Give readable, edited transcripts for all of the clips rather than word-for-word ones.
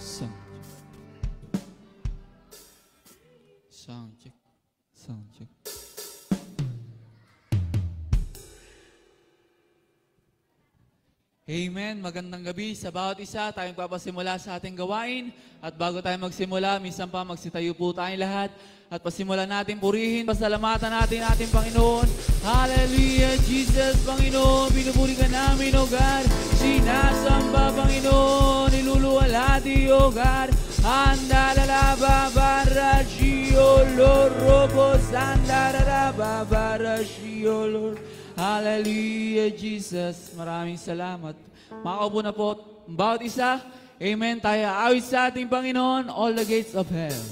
Sound check. Sound check. Amen. Magandang gabi sa bawat isa. Tayong papasimula sa ating gawain. At bago tayo magsimula, minsan pa magsitayo po tayong lahat. At pasimula natin purihin, pasalamatan natin ating Panginoon. Hallelujah, Jesus, Panginoon. Pinupuri ka namin, O God. Sinasamba, Panginoon. Niluluwalhati, O God. Hallelujah, Jesus. Maraming salamat. Makaupo na po bawat isa. Amen. Tayo awit sa ating Panginoon, all the gates of hell.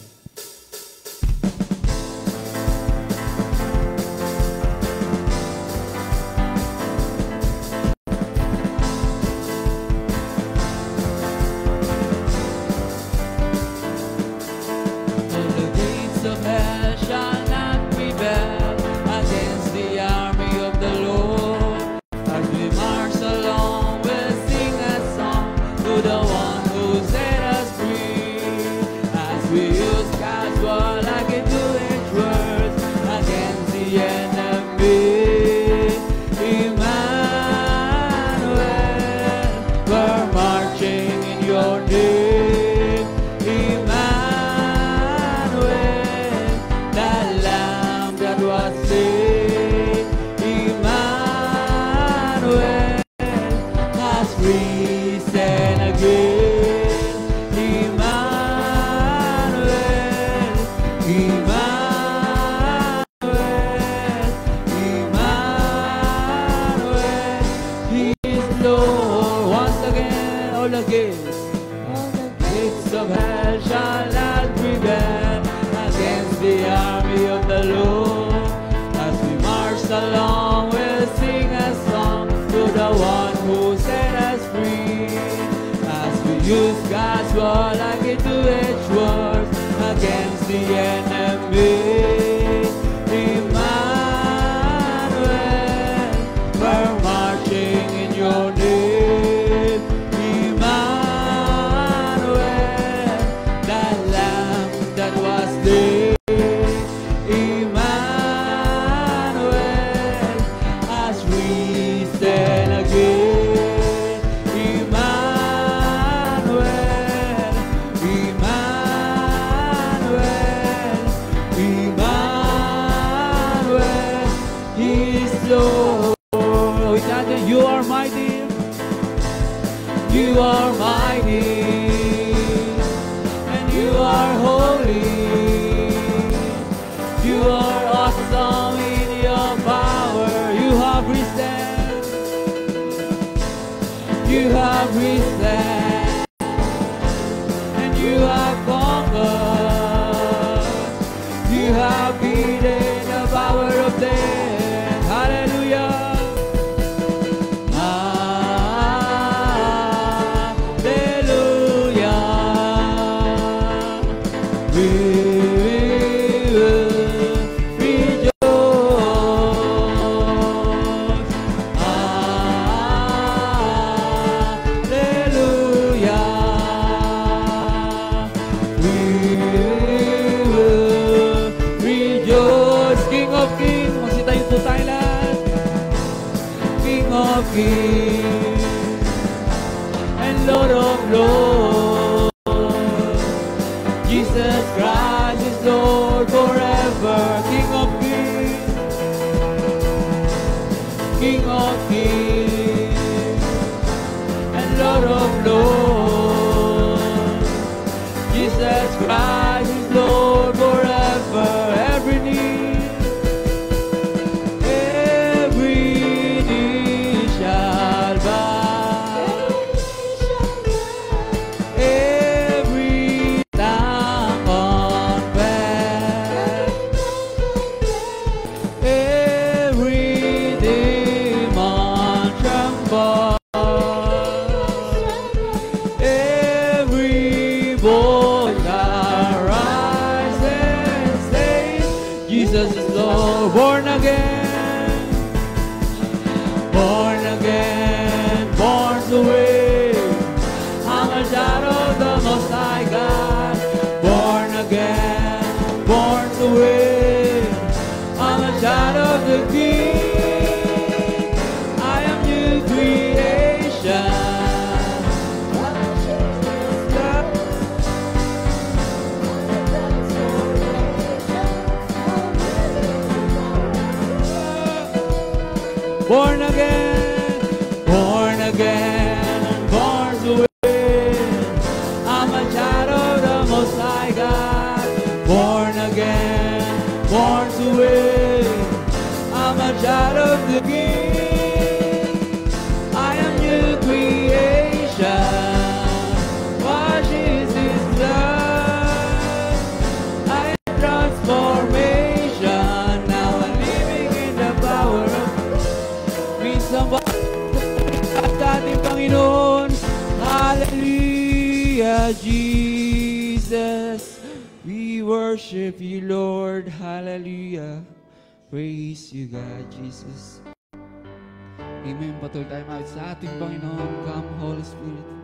Every tongue Hallelujah, Jesus. We worship you, Lord. Hallelujah. Praise you, God, Jesus. Amen. Patuloy tayo mawit sa ating Panginoon. Come, Holy Spirit.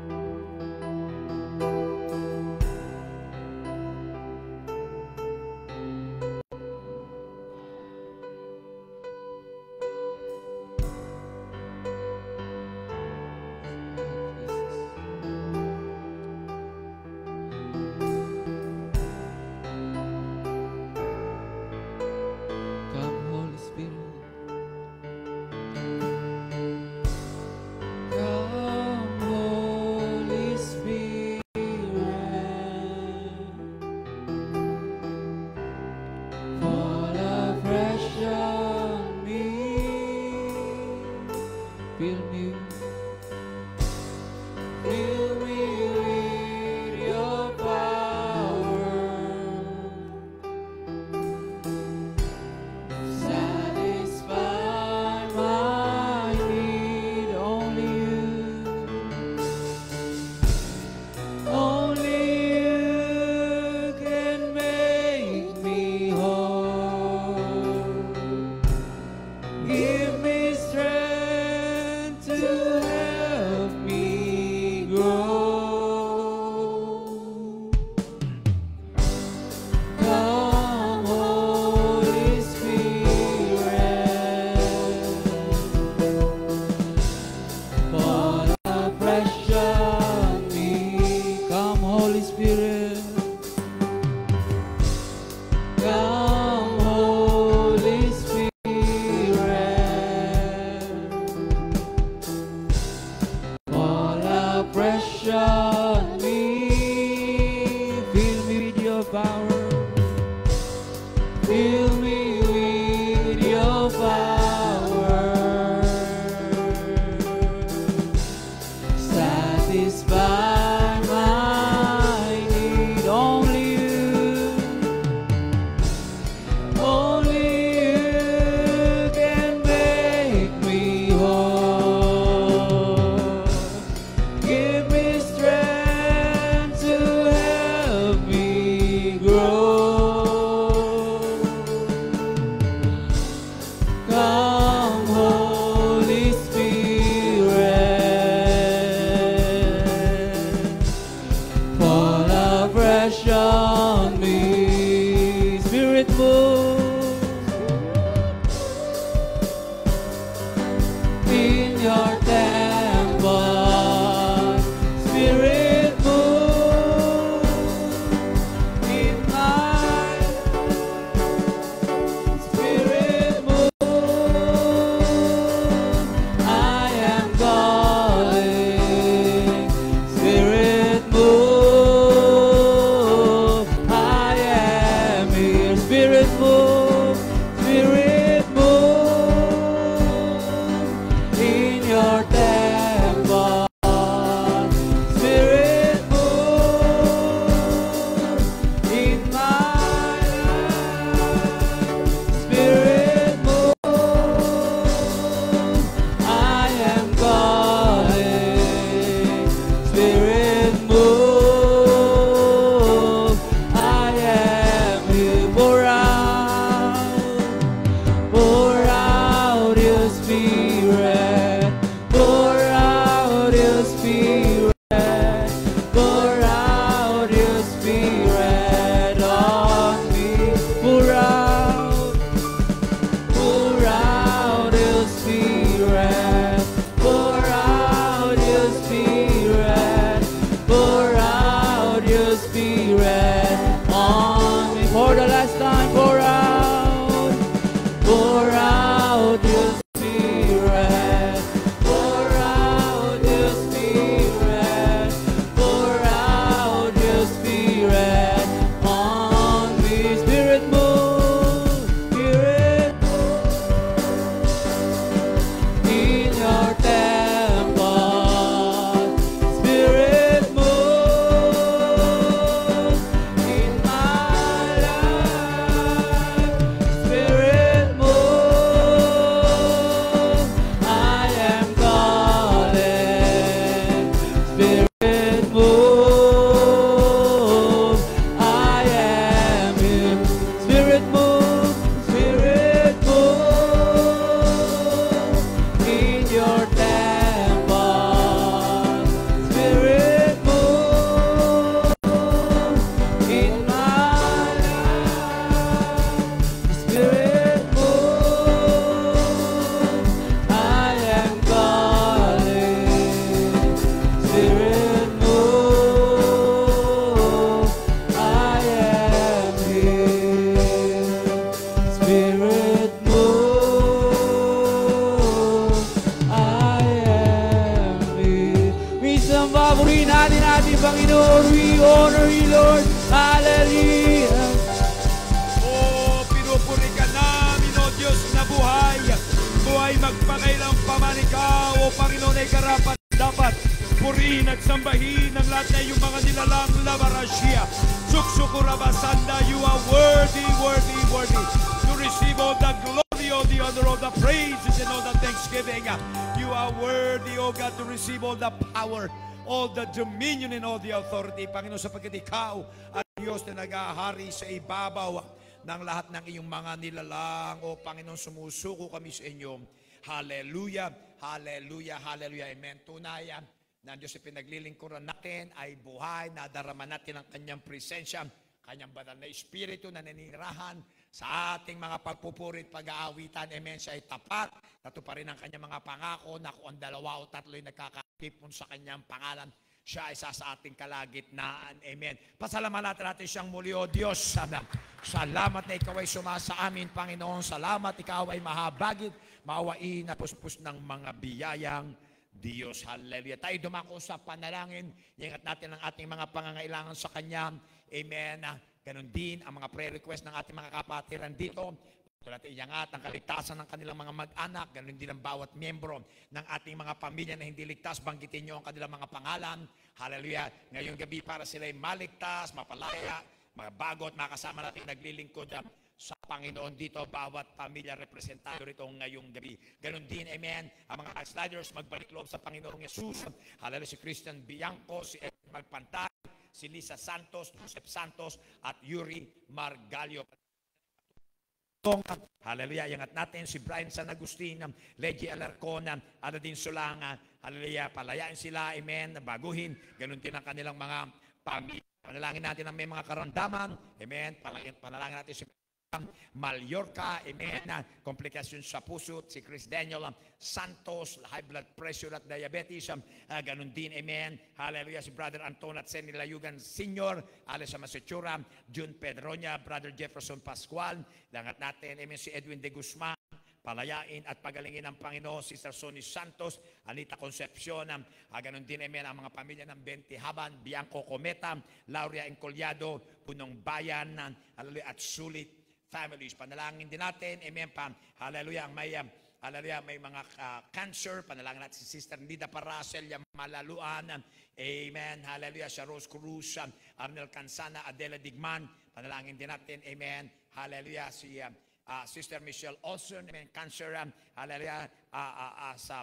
ating Panginoon. We honor you, Lord. Hallelujah. Pinupuri ka namin, O Diyos na buhay. Buhay magpakailang paman ikaw, O Panginoon, ay karapat dapat purihin at sambahin ng lahat na iyong mga nilalang labarasya. Suksukurabasanda, you are worthy, worthy, worthy to receive all the glory, all the honor, all the praises, and all the thanksgiving. You are worthy, O God, to receive all the power, all the dominion, and all the authority. Panginoon, sapagkat ikaw ang Diyos na nag-ahari sa ibabaw ng lahat ng iyong mga nilalang. O Panginoon, sumusuko kami sa inyo. Hallelujah, hallelujah, hallelujah. Amen. Tunay na Diyos ay pinaglilingkuran natin ay buhay, nadarama natin ang kanyang presensya, kanyang banal na espiritu na naninirahan sa ating mga pagpupuri at pag-aawitan. Amen. Siya ay tapat, natuparin ang kanyang mga pangako na kung ang dalawa o tatlo ay nagkakatipon sa kanyang pangalan, siya ay sa ating kalagitnaan. Amen. Pasalamatan natin siyang muli, O Diyos. Salamat na ikaw ay sumasa amin, Panginoon. Salamat ikaw ay mahabagit, maawain na puspos ng mga biyayang Diyos. Hallelujah. Tayo dumako sa panalangin. Ingat natin ang ating mga pangangailangan sa Kanya. Amen. Ganon din ang mga prayer request ng ating mga kapatiran dito. Natin iyangat ang kaligtasan ng kanilang mga mag-anak. Ganon din ang bawat miyembro ng ating mga pamilya na hindi ligtas. Banggitin nyo ang kanilang mga pangalan. Hallelujah. Ngayong gabi para sila ay maligtas, mapalaya, mga bago at makasama natin naglilingkod sa Panginoon dito, bawat pamilya representado rito ngayong gabi. Ganon din, amen, ang mga sliders magbalik loob sa Panginoong Yesus. Hallelujah, si Christian Bianco, si Ed Magpantay, si Lisa Santos, Joseph Santos, at Yuri Margalio. Hallelujah, iangat natin si Brian San Agustin, Leggy Alarcon, Aladin Sulanga, hallelujah, palayain sila, amen, baguhin, ganon din ang kanilang mga pamilya. Panalangin natin ang may mga karamdaman, amen, panalangin natin si Mallorca, amen, komplikasyon sa puso, si Chris Daniel Santos, high blood pressure at diabetes, ganun din, amen, hallelujah, si Brother Anton at Senny Layugan Sr., Alisa Masechura, June Pedronia, Brother Jefferson Pascual, langat natin, amen, si Edwin De Guzman, palayain at pagalingin ng Panginoon, Sister Sonny Santos, Anita Concepcion, ganun din, amen, ang mga pamilya ng Bentihaban, Bianco Cometa, Lauria Encollado, Punong Bayan, hallelujah, at Sulit families. Panalangin din natin, amen, hallelujah, may mga cancer, panalangin natin si Sister Nida Paracel, Malaluan, amen, hallelujah, si Rose Cruz, Arnel Cansana, Adela Digman, panalangin din natin, amen, hallelujah, si Sister Michelle Olson, amen, cancer, hallelujah, sa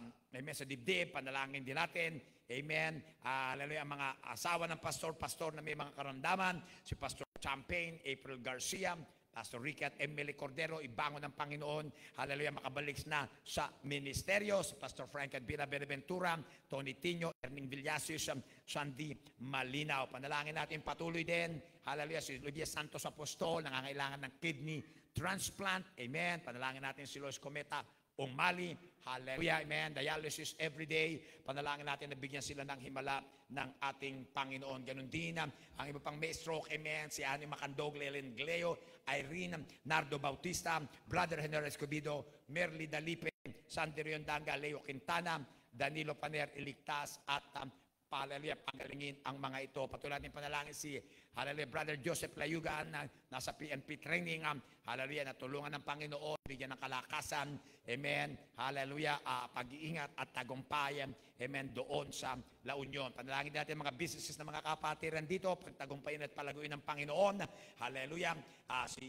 dibdib, panalangin din natin, amen, hallelujah, mga asawa ng pastor na may mga karamdaman, si Pastor Champagne, April Garcia, Pastor Ricky at Emily Cordero, ibangon ng Panginoon, hallelujah, makabalik na sa ministeryo, si Pastor Frank Advira Beneventura, Tony Tino, Erning Villasis, Sandy Malinaw. Panalangin natin patuloy din, hallelujah, si Olivia Santos Apostol, nangangailangan ng kidney transplant, amen. Panalangin natin si Lois Cometa Umali, hallelujah, amen, dialysis every day. Panalangin natin na bigyan sila ng himala ng ating Panginoon. Ganun din ang iba pang may stroke, amen, si Annie Macandog, Lelen Gleo, Irene Nardo Bautista, Brother Henry Escobido, Merly Dalipe, Sandy Riondanga, Leo Quintana, Danilo Paner Iligtas, at hallelujah, pagalingin ang mga ito. Patuloy natin panalangin si hallelujah, Brother Joseph Layugan, na nasa PNP training, hallelujah, natulungan ng Panginoon, bigyan ng kalakasan, amen, hallelujah, pag-iingat at tagumpayan, amen, doon sa La Union. Panalangin natin mga businesses na mga kapatiran dito, pagtagumpayan at palaguin ng Panginoon, hallelujah,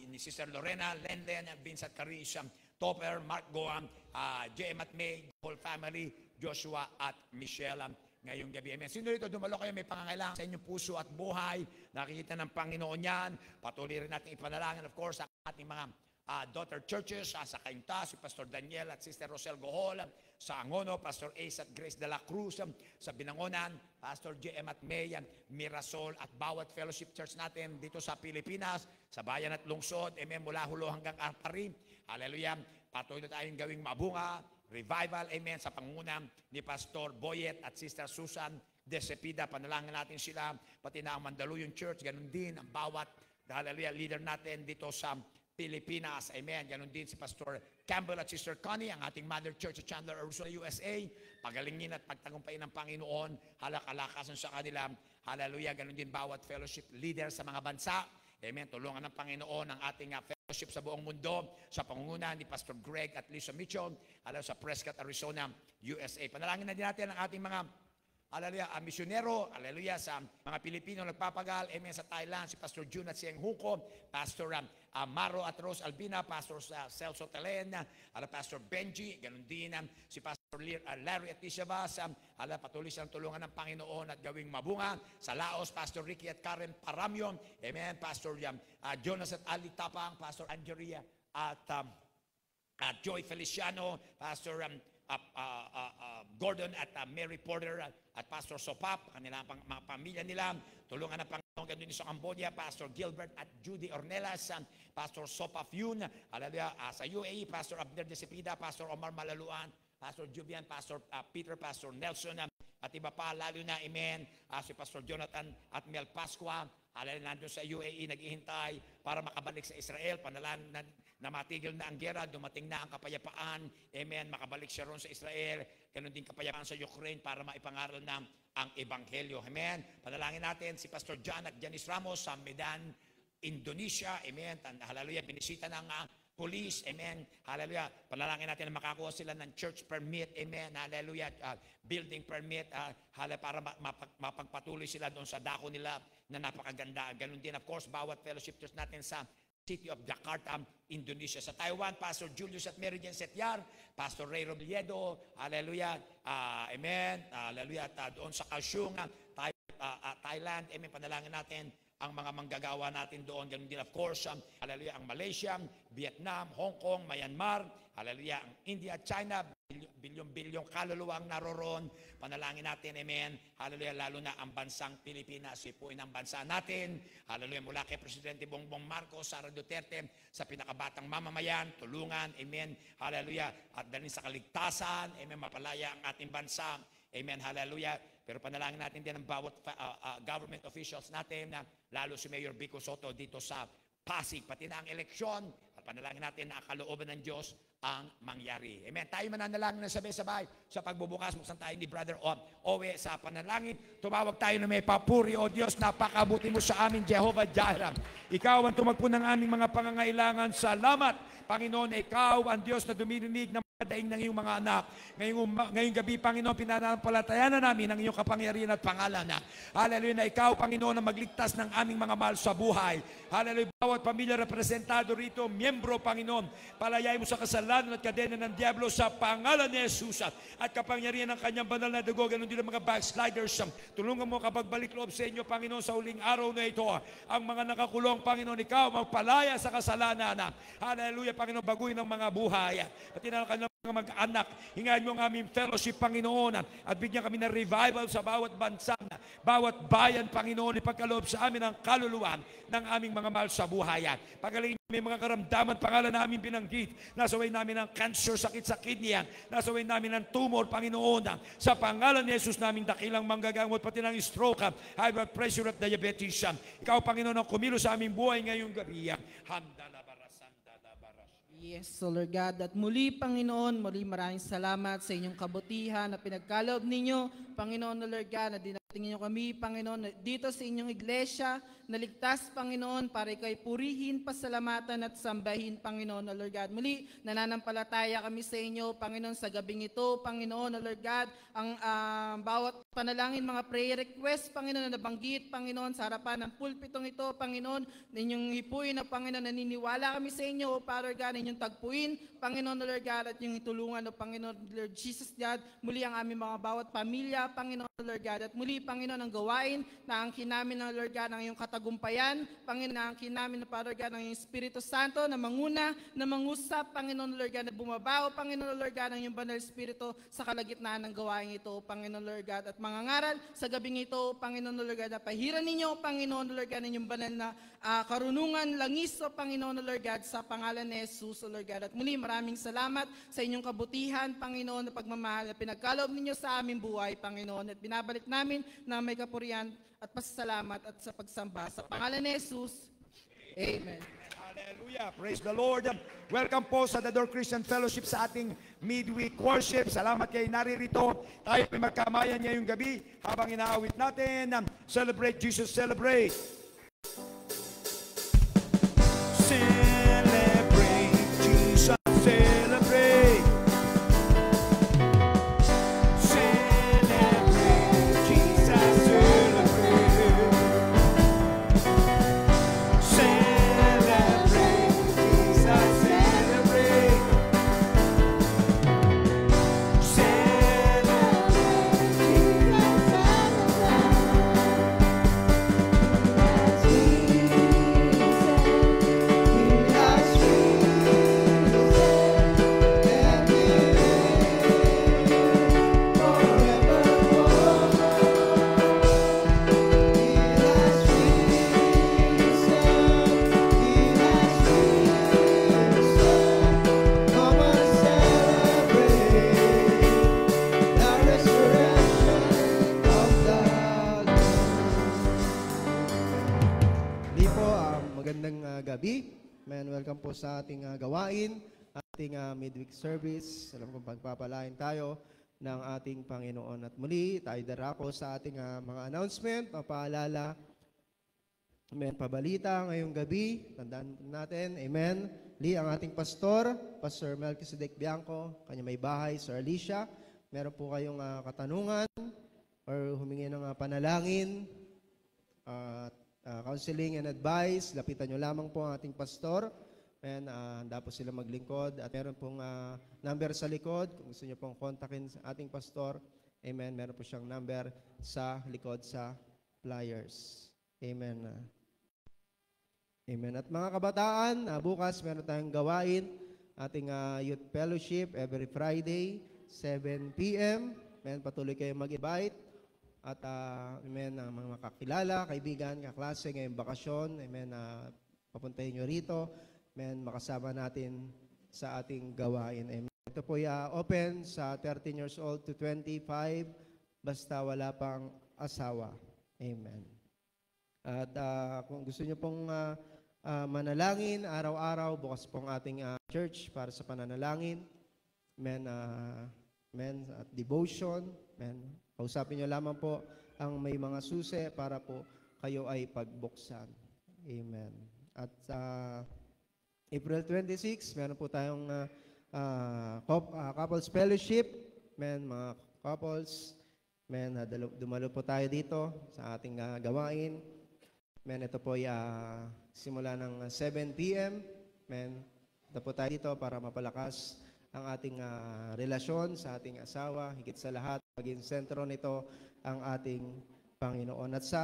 ni Sister Lorena, Lenden, Vincent Caris, Topper, Mark Goam, J.M. at May, whole family, Joshua at Michelle, ngayong gabi. Amen. Sino rito dumalo kayo may pangangailangan sa inyong puso at buhay? Nakikita ng Panginoon yan. Patuloy rin natin ipanalangin, of course, ang ating mga daughter churches, sa Cainta, si Pastor Daniel at Sister Rosel Gohol, sa Angono, Pastor Ace at Grace de la Cruz, sa Binangonan, Pastor J.M. at May, Mirasol, at bawat fellowship church natin dito sa Pilipinas, sa bayan at lungsod, amen, mula Hulo hanggang Arpari, hallelujah, patuloy na tayong gawing mabunga, revival, amen, sa pangunang ni Pastor Boyet at Sister Susan De Cepida. Panalangin natin sila, pati na ang Mandaluyong Church, ganun din ang bawat, hallelujah, leader natin dito sa Pilipinas, amen. Ganun din si Pastor Campbell at Sister Connie, ang ating Mother Church at Chandler, Ursula, USA. Pagalingin at pagtagumpayin ng Panginoon, halakalakasan sa kanila, Hallelujah. Ganun din bawat fellowship leader sa mga bansa. Amen. Tulungan ng Panginoon ang ating fellowship sa buong mundo sa pangunguna ni Pastor Greg at Lisa Mitchell, sa Prescott, Arizona, USA. Panalangin na din natin ang ating mga misyonero, sa mga Pilipino nagpapagal, amen, sa Thailand, si Pastor June at Sieng Huko, Pastor Maro at Rose Albina, Pastor Celso Telena, Pastor Benji, ganun din si Pastor Larry at Tisha Vaz, patuloy silang tulungan ng Panginoon at gawing mabunga. Sa Laos, Pastor Ricky at Karen Paramyon, amen, Pastor Jonas at Ali Tapang, Pastor Angeria at Joy Feliciano, Pastor Gordon at Mary Porter at Pastor Sopap, kanilang mga pamilya nila. Tulungan ng Panginoon ganun sa Cambodia, Pastor Gilbert at Judy Ornelas, Pastor Sopap Yun, sa UAE, Pastor Abner de Cepida, Pastor Omar Malaluan, Pastor Jubian, Pastor Peter, Pastor Nelson, at iba pa, lalo na, amen, si Pastor Jonathan at Mel Pasqua, nandun sa UAE, naghihintay para makabalik sa Israel. Panalangin na matigil na ang gera, dumating na ang kapayapaan, amen, makabalik siya ron sa Israel. Ganun din kapayapaan sa Ukraine para maipangaral na ang Ebanghelyo, amen. Panalangin natin si Pastor John at Janice Ramos sa Medan, Indonesia, amen. Hallelujah, binisita ng police, amen, hallelujah. Panalangin natin na makakuha sila ng church permit, amen, hallelujah, building permit, para mapagpatuloy sila doon sa dako nila na napakaganda. Ganun din, of course, bawat fellowship church natin sa city of Jakarta, Indonesia. Sa Taiwan, Pastor Julius at Mary Jane Setyar, Pastor Ray Robledo, hallelujah, amen, hallelujah, at doon sa Kaohsiung, Thailand, amen, panalangin natin ang mga manggagawa natin doon. Ganun din, of course, hallelujah, ang Malaysia, Vietnam, Hong Kong, Myanmar, hallelujah, ang India, China, bilyong-bilyong kaluluwang naroroon. Panalangin natin, amen, hallelujah, lalo na ang bansang Pilipinas, sipuin ang bansa natin, hallelujah, mula kay Presidente Bongbong Marcos, Sara Duterte, sa pinakabatang mamamayan, tulungan, amen, hallelujah, at dalhin sa kaligtasan, amen, mapalaya ang ating bansa, amen, hallelujah. Pero panalangin natin din ang bawat government officials natin, lalo si Mayor Vico Soto dito sa Pasig, pati na ang eleksyon, at panalangin natin na kalooban ng Diyos ang mangyari. Amen. Tayo mananalangin na sabay-sabay sa pagbubukas. Buksan tayo ni Brother Owe sa panalangin. Tumawag tayo na may papuri, O Diyos, napakabuti mo sa amin, Jehovah Jireh. Ikaw ang tumagpo ng aming mga pangangailangan. Salamat, Panginoon, ikaw ang Diyos na dumirinig ng daing ng iyong mga anak. Ngayong gabi, Panginoon, pinanampalatayan na namin ang iyong kapangyarihan at pangalan na. Hallelujah, na ikaw, Panginoon, ang magligtas ng aming mga mahal sa buhay. Hallelujah, bawat pamilya representado rito, miyembro, Panginoon, palayay mo sa kasalanan at kadena ng Diablo sa pangalan ni Jesus at kapangyarihan ng kanyang banal na dugo. Ganun din ang mga backsliders. Tulungan mo kapag balik loob sa inyo, Panginoon, sa huling araw na ito. Ang mga nakakulong, Panginoon, ikaw, magpalaya sa kasalanan. Hallelujah, Panginoon, baguhin ang mga buhay. Pati na kanilang mga mag-anak, hingayin mo ang aming fellowship, Panginoon, at bigyan kami ng revival sa bawat bansa, bawat bayan, Panginoon, ipagkaloob sa amin ang kaluluwan ng aming mga mahal sa buhay. Pagalingin may mga karamdaman, pangalan namin binanggit, nasaway namin ng cancer, sakit sa kidney, nasaway namin ng tumor, Panginoon, sa pangalan ni Jesus naming dakilang manggagamot, pati ng stroke, high blood pressure at diabetes. Ikaw, Panginoon, ang kumilo sa aming buhay ngayong gabi. Yes, so Lord God, at muli, Panginoon, muli maraming salamat sa inyong kabutihan na pinagkaloob ninyo, Panginoon, Lord God, na dinating ninyo kami, Panginoon, dito sa inyong iglesia, naligtas, Panginoon, para ikaw'y purihin, pasalamatan at sambahin, Panginoon, Lord God. Muli, nananampalataya kami sa inyo, Panginoon, sa gabing ito, Panginoon, Lord God, ang bawat panalangin, mga prayer request, Panginoon, na nabanggit, Panginoon, sa harapan ng pulpitong ito, Panginoon, ninyong hipuin na, Panginoon, naniniwala kami sa inyo, Father God, ninyong tagpuin, Panginoon, Lord God, at yung itulungan, Panginoon, Lord Jesus God, muli ang aming mga bawat pamilya, Panginoon, Lord God, at muli, Panginoon, ang gawain na angkin namin ng Lord God, ng iyong katagumpayan, Panginoon, na angkin namin na Father God, ng iyong Espiritu Santo, na manguna, na mangusap, Panginoon, Lord God, na bumabaw, Panginoon, Lord God, ng iyong banal Espiritu sa kalagitnaan ng gawain ito, Panginoon, Lord God, at mangangaral sa gabing ito, Panginoon, Lord God, na pahiran ninyo, Panginoon, Lord God, ng iyong banal na karunungan, langis, o Panginoon, Lord God, sa pangalan ni Jesus, O Lord God. At muli, maraming salamat sa inyong kabutihan, Panginoon, na pagmamahal na pinagkaloob ninyo sa aming buhay, Panginoon. At binabalik namin na may kapurihan at pasasalamat at sa pagsamba. Sa pangalan ni Jesus, Amen. Hallelujah. Praise the Lord. Welcome po sa The Door Christian Fellowship sa ating midweek worship. Salamat kayo naririto. Tayo ay magkamayan ngayong gabi habang inaawit natin. Celebrate Jesus, celebrate. Celebrate Jesus, celebrate. Celebrate Jesus, celebrate. Celebrate Jesus, celebrate. Magandang gabi. Man, welcome po sa ating gawain, ating midweek service. Alam kong pagpapalain tayo ng ating Panginoon. At muli, tayo darako sa ating mga announcement, mapaalala, amen, pabalita ngayong gabi. Tandaan natin, amen. Lee, ang ating pastor, Pastor Melchizedek Bianco, kanya may bahay, Sir Alicia. Meron po kayong katanungan or humingi ng panalangin, counseling and advice, lapitan nyo lamang po ang ating pastor. And handa po sila maglingkod. At meron pong number sa likod. Kung gusto nyo pong kontakin sa ating pastor, amen, meron po siyang number sa likod sa flyers. Amen. Amen. At mga kabataan, bukas meron tayong gawain. Ating youth fellowship every Friday, 7 p.m. Amen, patuloy kayong mag-invite. At amen, mga kakilala, kaibigan, kaklase ngayong bakasyon, amen, papuntahin nyo rito, amen, makasama natin sa ating gawain. Amen. Ito po open sa 13 years old to 25, basta wala pang asawa. Amen. At kung gusto nyo pong manalangin, araw-araw, bukas pong ating church para sa pananalangin, amen, amen, at devotion, amen. Kausapin nyo lamang po ang may mga susi para po kayo ay pagbuksan. Amen. At April 26, meron po tayong couples fellowship. Amen, mga couples. Amen, dumalo po tayo dito sa ating gawain. Amen, ito po ay simula ng 7 p.m. Amen, ito po tayo dito para mapalakas ang ating relasyon sa ating asawa, higit sa lahat, maging sentro nito ang ating Panginoon. At sa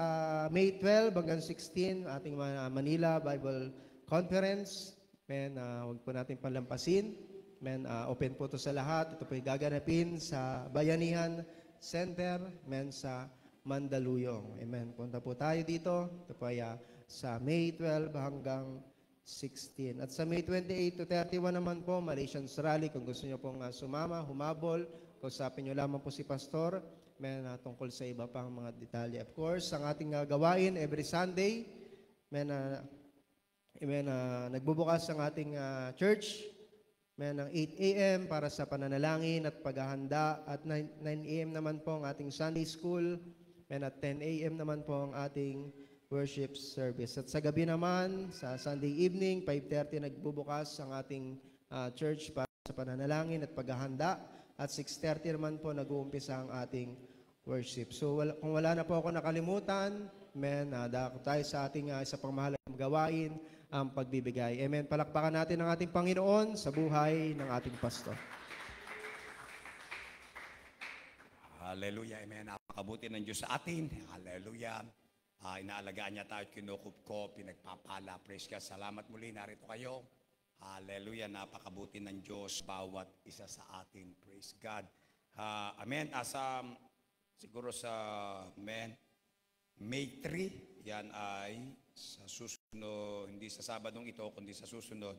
May 12 hanggang 16, ating Manila Bible Conference, amen, huwag po natin palampasin. Amen, open po ito sa lahat. Ito po ay gaganapin sa Bayanihan Center, amen, sa Mandaluyong. Amen. Punta po tayo dito. Ito po ay sa May 12 hanggang 16. At sa May 28 to 31 naman po, Malaysians Rally. Kung gusto nyo pong sumama, humabol, kausapin nyo lamang po si Pastor. May tungkol sa iba pang mga detalye. Of course, ang ating gawain every Sunday, nagbubukas ang ating church ng 8 a.m. para sa pananalangin at paghahanda. At 9 a.m. naman po ang ating Sunday School. At 10 a.m. naman po ang ating worship service. At sa gabi naman, sa Sunday evening, 5:30 nagbubukas ang ating church para sa pananalangin at paghahanda. At 6:30 naman po nag-uumpisa ang ating worship. So kung wala na po ako nakalimutan, amen, dako tayo sa ating isa pang mahalagang gawain, ang pagbibigay. Amen. Palakpakan natin ang ating Panginoon sa buhay ng ating pastor. Hallelujah. Amen. Napakabuti ng Diyos sa atin. Hallelujah. Inaalagaan niya tayo, kinukup ko, pinagpapala. Praise God. Salamat muli. Narito kayo. Hallelujah. Napakabuti ng Diyos bawat isa sa atin. Praise God. Amen. Siguro sa May 3, yan ay sa susunod, hindi sa Sabadong ito, kundi sa susunod.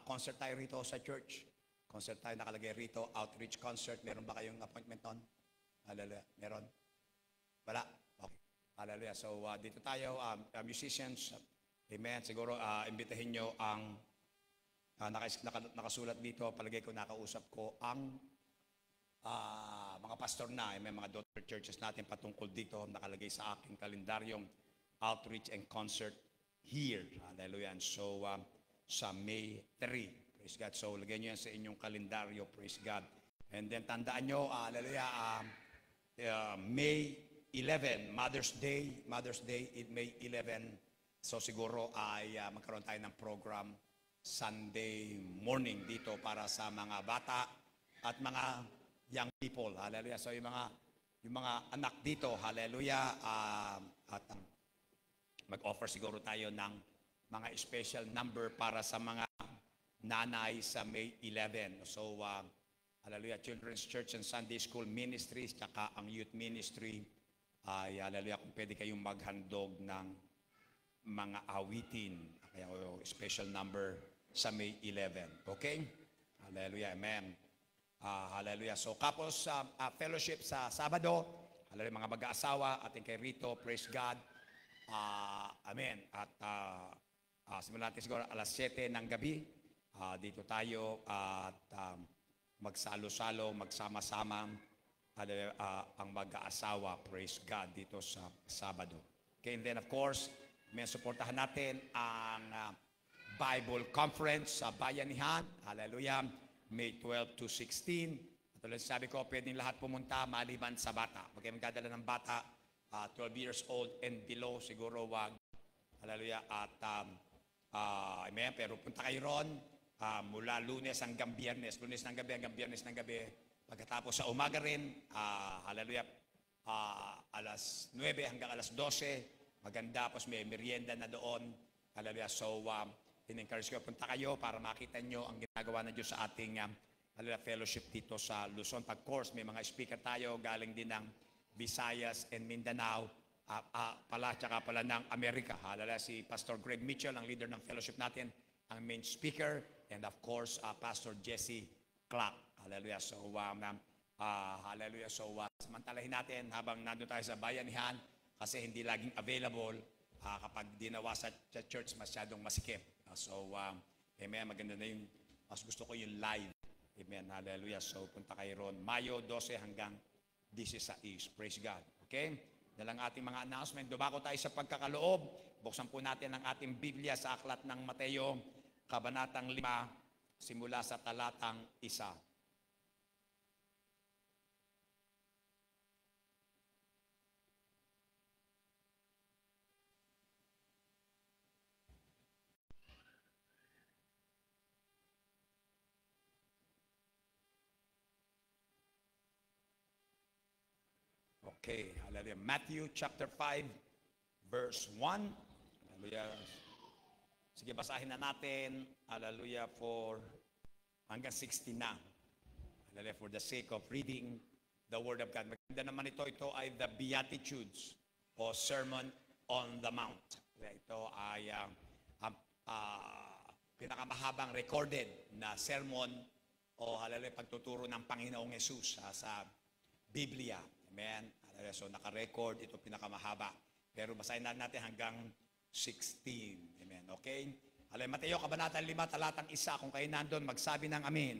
Concert tayo rito sa church. Concert tayo nakalagay rito, outreach concert. Meron ba kayong appointment on? Hallelujah. Meron? Wala? Okay. Hallelujah. So dito tayo, musicians, Amen. Siguro imbitahin nyo ang nakasulat dito, palagay ko nakausap ko ang mga pastor na, may mga daughter churches natin patungkol dito, nakalagay sa aking kalendaryong outreach and concert here. Hallelujah. And so, sa May 3, praise God. So, lagay nyo yan sa inyong kalendaryo, praise God. And then, tandaan nyo, hallelujah, May 11, Mother's Day, May 11. So, siguro ay magkaroon tayo ng program Sunday morning dito para sa mga bata at mga young people. Hallelujah. So, yung mga anak dito, hallelujah, at mag-offer siguro tayo ng mga special number para sa mga nanay sa May 11. So, hallelujah, Children's Church and Sunday School Ministries, tsaka ang Youth Ministry, ay hallelujah, kung pwede kayong maghandog ng mga awitin, kaya special number sa May 11. Okay? Hallelujah, amen. Hallelujah. So, kapos fellowship sa Sabado, hallelujah, mga mag-aasawa, ating kay Rito, praise God. Amen. At simulan natin siguro alas 7 ng gabi. Dito tayo at magsalo-salo, magsama-sama ang mag-aasawa, praise God, dito sa Sabado. Okay, and then of course, may suportahan natin ang Bible Conference sa Bayanihan. Hallelujah. May 12 to 16. At ulit sabi ko, pwedeng lahat pumunta maliban sa bata. Pag kayo magdadala ng bata, 12 years old and below, siguro wag. Hallelujah. At amen, pero punta kayo ron mula Lunes hanggang Biyernes. Lunes ng gabi hanggang Biyernes ng gabi. Pagkatapos sa umaga rin, hallelujah, alas 9 hanggang alas 12. Maganda, tapos may merienda na doon. Hallelujah. So, in-encourage ko, punta kayo para makita nyo ang ginagawa ng Diyos sa ating hallelujah, fellowship dito sa Luzon. Of course, may mga speaker tayo, galing din ng Visayas and Mindanao, tsaka pala ng Amerika. Hallelujah, si Pastor Greg Mitchell, ang leader ng fellowship natin, ang main speaker, and of course, Pastor Jesse Clark. Hallelujah. So, hallelujah. So, samantalahin natin habang nandun tayo sa Bayanihan, kasi hindi laging available kapag dinawa sa church, masyadong masikip. So, amen, maganda na yung, mas gusto ko yung live. Amen, hallelujah. So, punta kayo ron. Mayo 12 hanggang 16. Praise God. Okay? Yan lang ating mga announcement. Dumako tayo sa pagkakaloob. Buksan po natin ang ating Biblia sa Aklat ng Mateo, Kabanatang 5, simula sa talatang 1. Okay, hallelujah. Matthew chapter 5, verse 1. Hallelujah. Sige, basahin na natin. Hallelujah, for hanggang 16 na. Hallelujah, for the sake of reading the Word of God. Maganda naman ito ay the Beatitudes o Sermon on the Mount. Ito ay pinakamahabang recorded na sermon o hallelujah, pagtuturo ng Panginoong Yesus sa Biblia. Amen. So, naka-record, ito pinakamahaba. Pero basahin natin hanggang 16. Amen. Okay? Mateo, Kabanata 5, talatang 1. Kung kayo nandun, magsabi ng amen.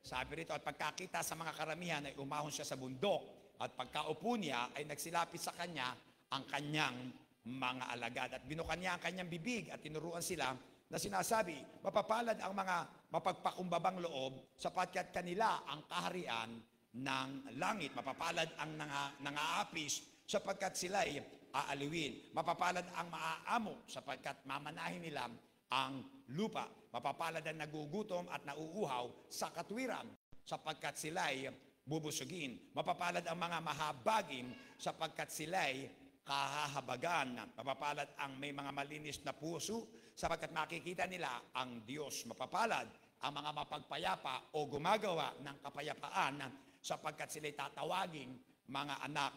Sabi rito, at pagkakita sa mga karamihan ay umahon siya sa bundok. At pagkaupo niya ay nagsilapit sa kanya ang kanyang mga alagad. At binukan niya ang kanyang bibig at tinuruan sila na sinasabi, mapapalad ang mga mapagpakumbabang loob sapagkat kanila ang kaharian ng langit. Mapapalad ang nangaapis sapagkat sila'y aaliwin. Mapapalad ang maaamo sapagkat mamanahin nila ang lupa. Mapapalad ang nagugutom at nauuhaw sa katwiran sapagkat sila'y bubusugin. Mapapalad ang mga mahabagin sapagkat sila'y kahahabagan. Mapapalad ang may mga malinis na puso sapagkat makikita nila ang Diyos. Mapapalad ang mga mapagpayapa o gumagawa ng kapayapaan sapagkat sila'y tatawaging mga anak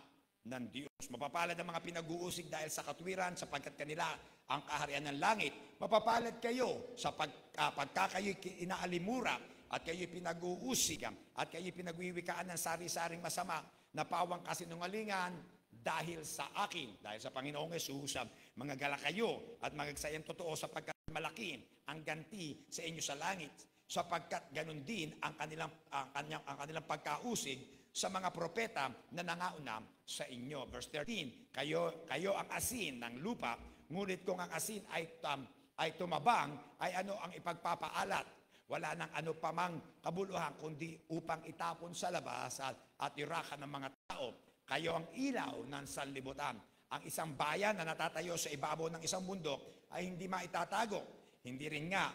ng Diyos. Mapapalad ang mga pinag-uusig dahil sa katwiran sapagkat kanila ang kaharian ng langit. Mapapalad kayo sa pagka kayo'y inaalimura at kayo'y pinag-uusig at kayo'y pinagwiwikaan ng sari-saring masama na pawang kasinungalingan dahil sa akin, dahil sa Panginoong Yesus, manggagala kayo at magagsayang totoo sapagkat malaki ang ganti sa inyo sa langit, sapagkat ganun din ang kanilang pagkausig sa mga propeta na nangauna sa inyo. Verse 13, kayo ang asin ng lupa, ngunit kung ang asin ay tumabang, ay ano ang ipagpapaalat? Wala nang ano pamang kabuluhan kundi upang itapon sa labas at irakan ng mga tao. Kayo ang ilaw ng sanlibutan. Ang isang bayan na natatayo sa ibabaw ng isang bundok ay hindi maitatago. Hindi rin nga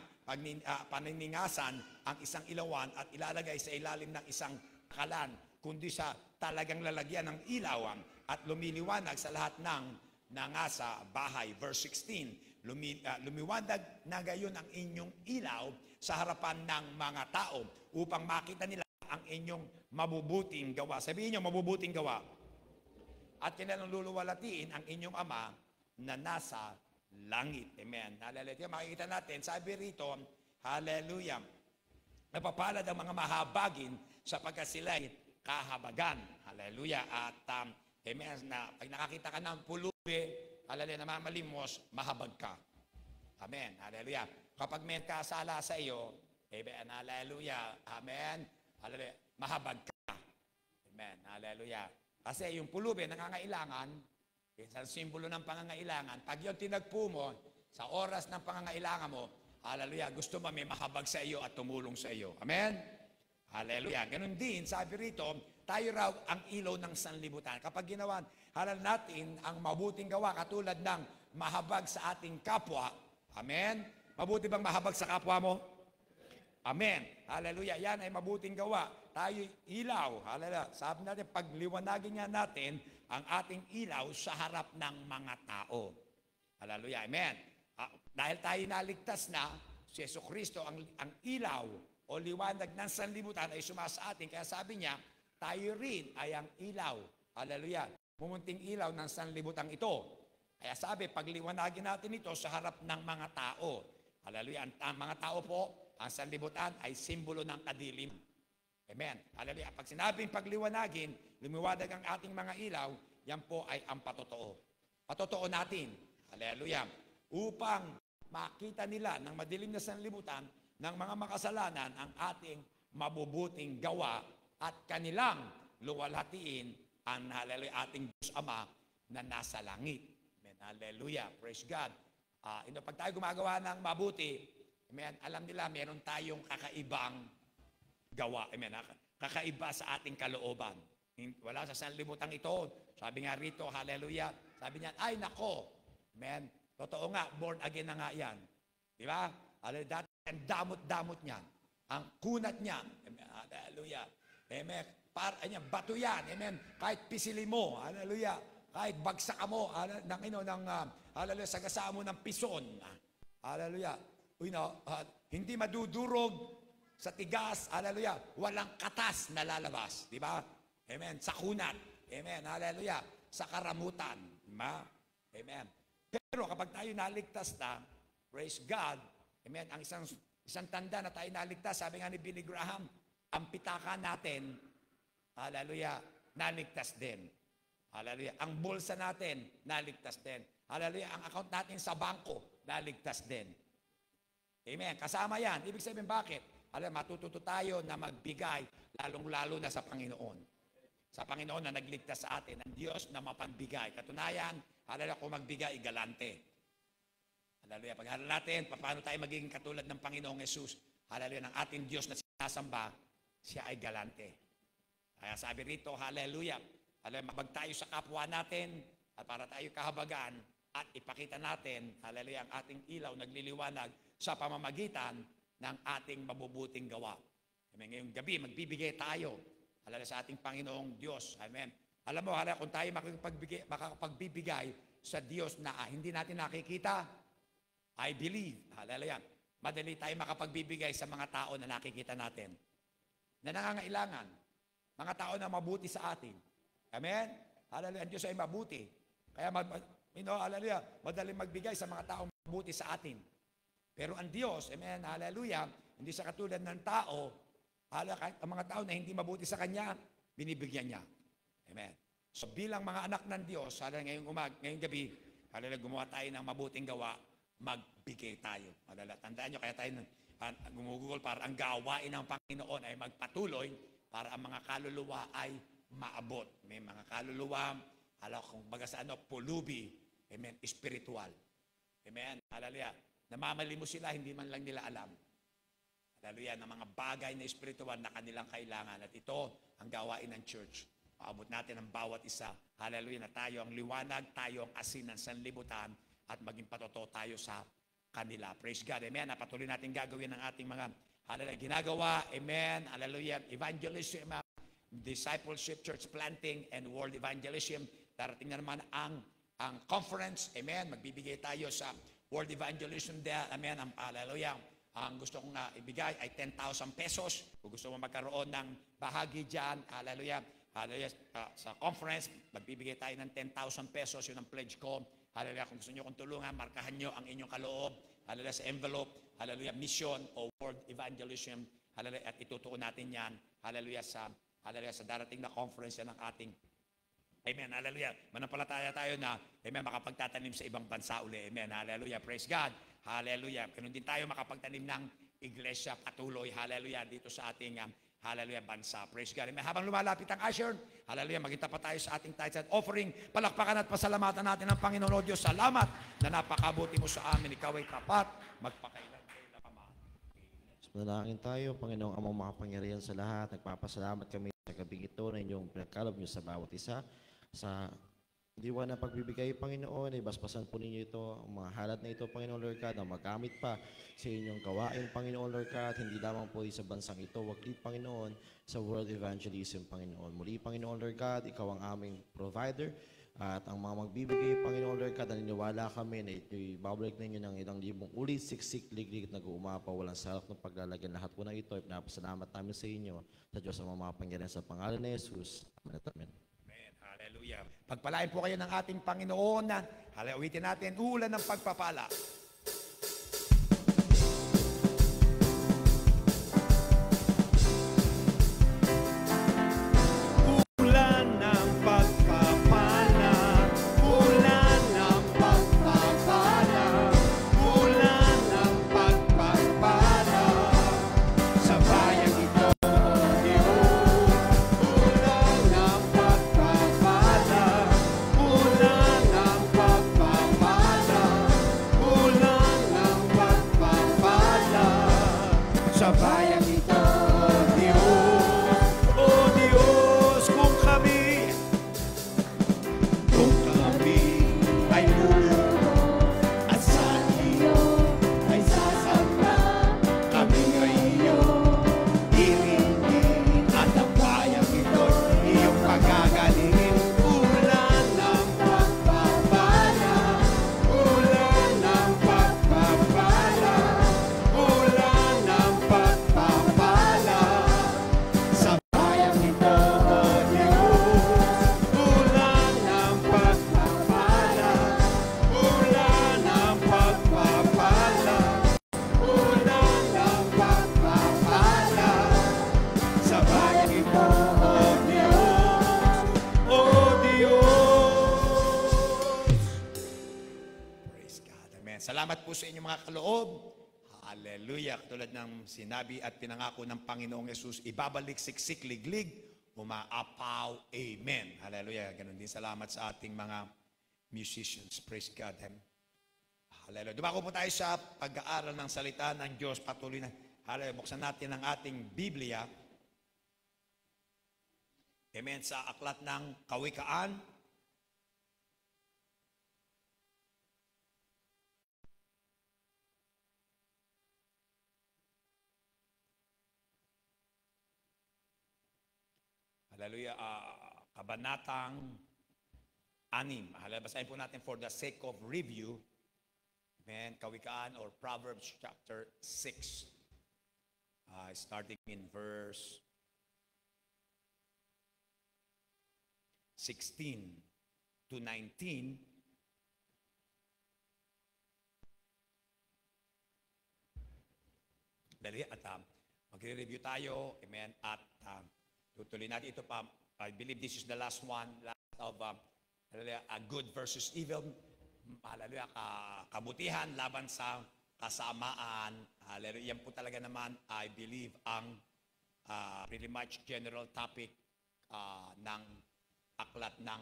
paniningasan ang isang ilawan at ilalagay sa ilalim ng isang kalan, kundi sa talagang lalagyan ng ilawan at lumiliwanag sa lahat ng nangasa bahay. Verse 16, lumiwanag na gayon ang inyong ilaw sa harapan ng mga tao upang makita nila ang inyong mabubuting gawa. Sabihin niyo, mabubuting gawa. At kanilang luluwalatiin ang inyong Ama na nasa langit. Amen. Hallelujah. Makikita natin, sabi rito, hallelujah, napapalad ang mga mahabagin sapagkat sila'y kahabagan. Hallelujah. At amen, na pag nakakita ka ng pulubi, hallelujah, namamalimos, mahabag ka. Amen. Hallelujah. Kapag may kasala sa iyo, amen, hallelujah, amen, hallelujah, mahabag ka. Amen. Hallelujah. Kasi yung pulubi, nangangailangan, isang simbolo ng pangangailangan. Pag yung tinagpo mo, sa oras ng pangangailangan mo, hallelujah, gusto mo may mahabag sa iyo at tumulong sa iyo. Amen? Hallelujah. Ganun din, sabi rito, tayo raw ang ilaw ng sanlibutan. Kapag ginawan, halal natin ang mabuting gawa katulad ng mahabag sa ating kapwa. Amen? Mabuti bang mahabag sa kapwa mo? Amen. Hallelujah. Yan ay mabuting gawa. Tayo ilaw. Hallelujah. Sabi natin, pagliwanagin niya natin ang ating ilaw sa harap ng mga tao. Hallelujah. Amen. Dahil tayo naligtas na, si Jesucristo ang ilaw o liwanag ng sanlibutan ay sumasa atin. Kaya sabi niya, tayo rin ay ang ilaw. Hallelujah. Mumunting ilaw ng sanlibutan ito. Kaya sabi, pagliwanagin natin ito sa harap ng mga tao. Hallelujah. Ang mga tao po, ang sanlibutan ay simbolo ng kadilim. Amen. Hallelujah. Pag sinabing pagliwanagin, lumiwanag ang ating mga ilaw, yan po ay ang patotoo. Patotoo natin. Hallelujah. Upang makita nila ng madilim na sanlibutan ng mga makasalanan ang ating mabubuting gawa at kanilang luwalhatiin ang hallelujah, ating Diyos Ama na nasa langit. Amen. Hallelujah. Praise God. Pag tayo gumagawa ng mabuti, amen, alam nila meron tayong kakaibang gawa. Amen. Kakaiba sa ating kalooban. Wala sa sanlibutan ito. Sabi nga rito, hallelujah. Sabi niya, ay nako. Amen. Totoo nga, born again na nga yan. Di ba? Hallelujah. Dati ang damot-damot niyan. Ang kunat niyan. Amen. Hallelujah. Amen. Bato yan. Amen. Kahit pisili mo. Hallelujah. Kahit bagsak mo. Hallelujah. Sagasaan mo ng pison. Hallelujah. Hindi madudurog sa tigas, hallelujah, walang katas na lalabas, di ba? Amen. Sa kunat, amen, hallelujah, sa karamutan, di ba? Amen. Pero kapag tayo naligtas na, praise God, amen, ang isang tanda na tayo naligtas, sabi nga ni Billy Graham, ang pitaka natin, hallelujah, naligtas din. Hallelujah. Ang bulsa natin, naligtas din. Hallelujah. Ang account natin sa bangko, naligtas din. Amen. Kasama yan. Ibig sabihin bakit? Alam, matututo tayo na magbigay, lalong-lalo na sa Panginoon. Sa Panginoon na nagligtas sa atin, ang Diyos na mapagbigay. Katunayan, hallelujah, kung magbigay, galante. Hallelujah. Pag-aaral natin, paano tayo magiging katulad ng Panginoong Yesus? Hallelujah, ng ating Diyos na sinasamba, siya ay galante. Kaya sabi rito, hallelujah, hallelujah, mabag tayo sa kapwa natin, at para tayo kahabagan, at ipakita natin, hallelujah, ang ating ilaw nagliliwanag sa pamamagitan ng ating mabubuting gawa. Amen. Ngayong gabi, magbibigay tayo, hallelujah, sa ating Panginoong Diyos. Amen. Alam mo, hallelujah, kung tayo makapagbibigay sa Diyos na hindi natin nakikita, I believe, hallelujah, madali tayo makapagbibigay sa mga tao na nakikita natin, na nangangailangan, mga tao na mabuti sa atin. Amen. Hallelujah, ang Diyos ay mabuti. Kaya, hallelujah, madaling magbigay sa mga taong mabuti sa atin. Pero ang Diyos, amen, hallelujah, hindi siya katulad ng tao, hallelujah, ang mga tao na hindi mabuti sa Kanya, binibigyan niya. Amen. So bilang mga anak ng Diyos, ngayong gabi, gumawa tayo ng mabuting gawa, magbigay tayo. Tandaan nyo, kaya tayo gumugugol para ang gawain ng Panginoon ay magpatuloy para ang mga kaluluwa ay maabot. May mga kaluluwa, kung baga sa pulubi, amen, spiritual. Amen, hallelujah. Namamali mo sila, hindi man lang nila alam. Hallelujah, ng mga bagay na spiritual na kanilang kailangan. At ito ang gawain ng church. Paabot natin ang bawat isa. Hallelujah, na tayo ang liwanag, tayo ang asin ng sanlibutan, at maging patotoo tayo sa kanila. Praise God. Amen. Patuloy natin gagawin ang ating mga ginagawa. Amen. Hallelujah. Evangelism, discipleship, church planting, and world evangelism. Darating na naman ang conference. Amen. Magbibigay tayo sa world evangelism there. Amen. Hallelujah. Ang gusto kong ibigay ay 10,000 pesos. Kung gusto mo magkaroon ng bahagi dyan, hallelujah. Hallelujah. Sa conference, magbibigay tayo ng 10,000 pesos. Yun ang pledge ko. Hallelujah. Kung gusto nyo kong tulungan, markahan nyo ang inyong kaloob. Hallelujah. Sa envelope. Hallelujah. Mission o world evangelism. Hallelujah. At itutuon natin yan. Hallelujah. Sa darating na conference yan ng ating. Amen. Hallelujah. Manampalataya tayo na, amen, makapagtatanim sa ibang bansa uli. Amen. Hallelujah. Praise God. Hallelujah. Ganun din tayo makapagtanim ng iglesia patuloy. Hallelujah. Dito sa ating hallelujah, bansa. Praise God. Amen. Habang lumalapit ang usher, hallelujah, maging tapat tayo sa ating tithes and offering. Palakpakan at pasalamatan natin ang Panginoon o Diyos. Salamat na napakabuti mo sa amin. Ikaw ay tapat. Magpakailan kayo na Ama. Manalangin tayo, Panginoong Amang makapangyarihan sa lahat. Nagpapasalamat kami sa gabing ito na inyong pinagkaloob niyo sa bawat isa. Sa diwa na pagbibigay, Panginoon, ay basbasan po ninyo ito, ang mga halad na ito, Panginoon Lord God, na magamit pa sa inyong gawain, Panginoon Lord God, hindi lamang po sa bansang ito, waglit, Panginoon, sa world evangelism, Panginoon. Muli, Panginoon Lord God, ikaw ang aming provider, at ang mga magbibigay, Panginoon Lord God, naniniwala kami na ito'y babalik ninyo ng ilang libong ulit, siksik, liglig, nag-uumapaw, walang salak ng paglalagyan. Lahat po na ito, ay pinapasalamat namin sa inyo, sa Diyos ang mga pangyarihan sa pangalan ni Jesus. Amen at amen. Hallelujah. Pagpalain po kayo ng ating Panginoon. Hallelujah. Uwitin natin, ulan ng pagpapala. Ulan ng pagpapala. Ulan ng pagpapala. Ulan ng pagpapala. Sa bayang ito, sa bayang ito, O Diyos, kung kami ay lulubog at sa iyo ay sasamba, kami ay iyo iringin at ang bayang ito iyong pagagalingin. Ulan ng pagpapala, ulan ng pagpapala, ulan ng pagpapala sa bayang ito, O Diyos. Ulan ng pagpapala, ulan ng pagpapala, ulan ng pagpapala sa bayang ito, O Diyos. O Diyos. Praise God. Amen. Salamat po sa inyong mga kaloob. Hallelujah. Tulad ng sinabi at pinangako ng Panginoong Yesus, ibabalik siksik liglig, umaapaw. Amen. Hallelujah. Ganon din salamat sa ating mga musicians. Praise God. Hallelujah. Dumako po tayo sa pag-aaral ng salita ng Diyos. Patuloy na. Hallelujah. Buksan natin ang ating Biblia. Amen. Sa aklat ng Kawikaan. Hallelujah. Kabanatang 6. Hallelujah. Basahin po natin for the sake of review. Amen. Kawikaan or Proverbs chapter 6. Starting in verse 16 to 19. Dali at magre-review tayo. Amen. At tutuloy natin ito pa. I believe this is the last one. Last of hallelujah, good versus evil. Hallelujah, kabutihan laban sa kasamaan. Hallelujah, yan po talaga naman, I believe, ang pretty much general topic ng aklat ng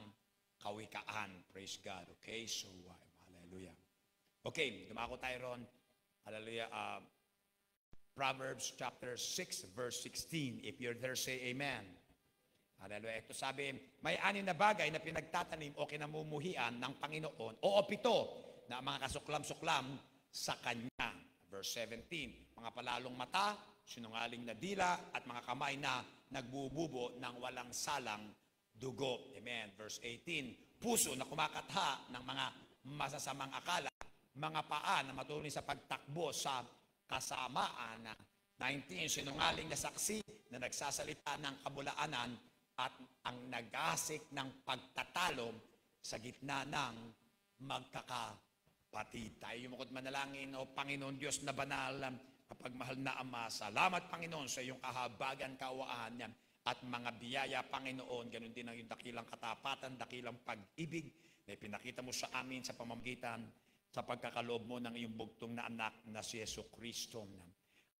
kawikaan. Praise God. Okay, so hallelujah. Okay, dumako tayo ron. Hallelujah. Proverbs chapter 6 verse 16. If you're there, say amen. Hallelujah. Ito sabi, may 6 na bagay na pinagtatanim o kinamumuhian ng Panginoon o 7 na mga kasuklam-suklam sa Kanya. Verse 17, mga palalong mata, sinungaling na dila, at mga kamay na nagbububo ng walang salang dugo. Amen. Verse 18, puso na kumakatha ng mga masasamang akala, mga paa na matuloy sa pagtakbo sa kasamaan. 19, sinungaling na saksi na nagsasalita ng kabulaanan at ang nagasik ng pagtatalo sa gitna ng magkakapatid. Tayo yumukod manalangin, o Panginoon Diyos na banal, kapag mahal na Ama, salamat Panginoon sa iyong kahabagan, kaawaan at mga biyaya, Panginoon. Ganun din ang iyong dakilang katapatan, dakilang pag-ibig na ipinakita mo sa amin sa pamamagitan sa pagkakaloob mo ng iyong bugtong na anak na si Yesu Kristo.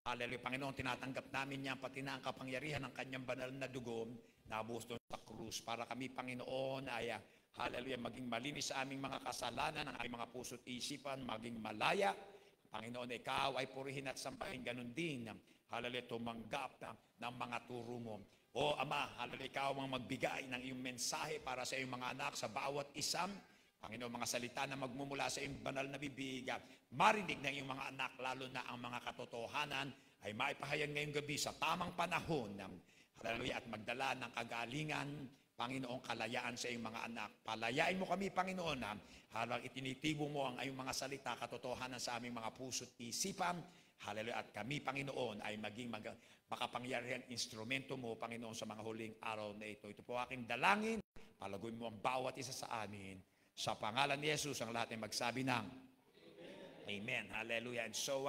Hallelujah, Panginoon, tinatanggap namin niya pati na ang kapangyarihan ng kanyang banal na dugo na buhos doon sa krus para kami, Panginoon, ay hallelujah, maging malinis sa aming mga kasalanan, ang aming mga puso't isipan, maging malaya. Panginoon, ikaw ay purihin at sampahin, ganun din, hallelujah, tumanggap ng mga turo mo. O Ama, hallelujah, ikaw ang magbigay ng iyong mensahe para sa iyong mga anak sa bawat isang Panginoon, mga salita na magmumula sa iyong banal na bibig, marinig ng iyong mga anak, lalo na ang mga katotohanan ay maipahayag ngayong gabi sa tamang panahon. Hallelujah, at magdala ng kagalingan, Panginoon, kalayaan sa iyong mga anak. Palayain mo kami, Panginoon, habang itinitibo mo ang iyong mga salita, katotohanan sa aming mga puso't isipan. Hallelujah, at kami, Panginoon, ay maging makapangyarihan instrumento mo, Panginoon, sa mga huling araw na ito. Ito po aking dalangin, palaguin mo ang bawat isa sa amin. Sa pangalan ni Jesus, ang lahat ay magsabi ng Amen. Hallelujah. And so,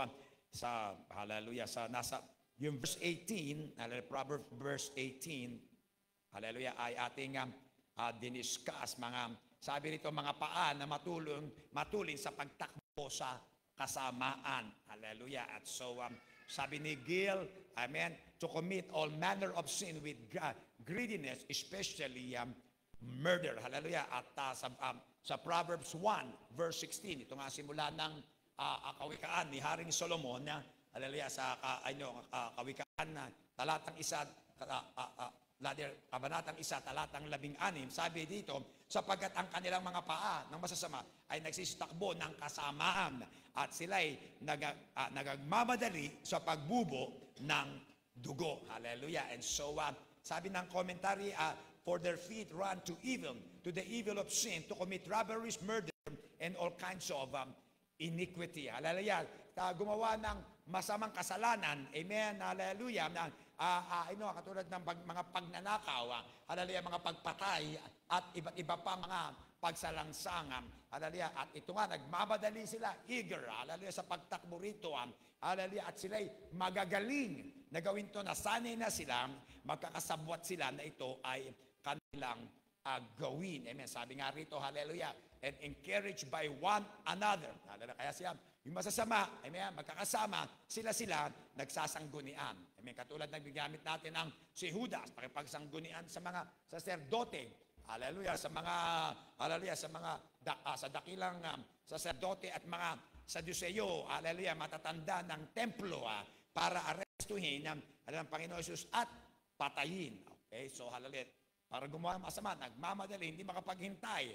hallelujah, nasa yung verse 18, hallelujah, Proverbs verse 18, hallelujah, ay ating diniscuss, sabi rito, mga paa na matulin sa pagtakbo sa kasamaan. Hallelujah. At so, sabi ni Gil, amen, to commit all manner of sin with greediness, especially murder. Hallelujah. At sa Proverbs 1, verse 16, ito nga simula ng kawikaan ni Haring Solomon, hallelujah, sa kawikaan na talatang 1, kabanatang 1, talatang 16, sabi dito, sapagkat ang kanilang mga paa ng masasama ay nagsisitakbo ng kasamaan at sila'y nagagmamadali sa pagbubo ng dugo. Hallelujah. And so, sabi ng commentary, for their feet run to evil, to the evil of sin, to commit robberies, murder, and all kinds of iniquity. Hallelujah. Gumawa ng masamang kasalanan. Amen. Hallelujah. Katulad ng mga pagnanakaw, hallelujah, mga pagpatay, at iba't iba pa mga pagsalansangan. Hallelujah. At ito nga, nagmamadali sila, eager, hallelujah, sa pagtakbo rito. Hallelujah. At sila'y magagaling na gawin to, na sanay na sila, magkakasabwat sila na ito ay kanilang gawin. Amen. Sabi nga rito, hallelujah, and encouraged by one another. Hallelujah. Kaya siya, yung masasama, amen, magkakasama, sila nagsasanggunian. Amen. Katulad nagbigamit natin ang si Judas, pakipagsanggunian sa mga saserdote. Hallelujah. Sa dakilang saserdote at mga Saduceo, hallelujah, matatanda ng templo para arestuhin ang Panginoon Jesus at patayin. Okay, so hallelujah. Para gumawa ng masama, nagmamadali, hindi makapaghintay.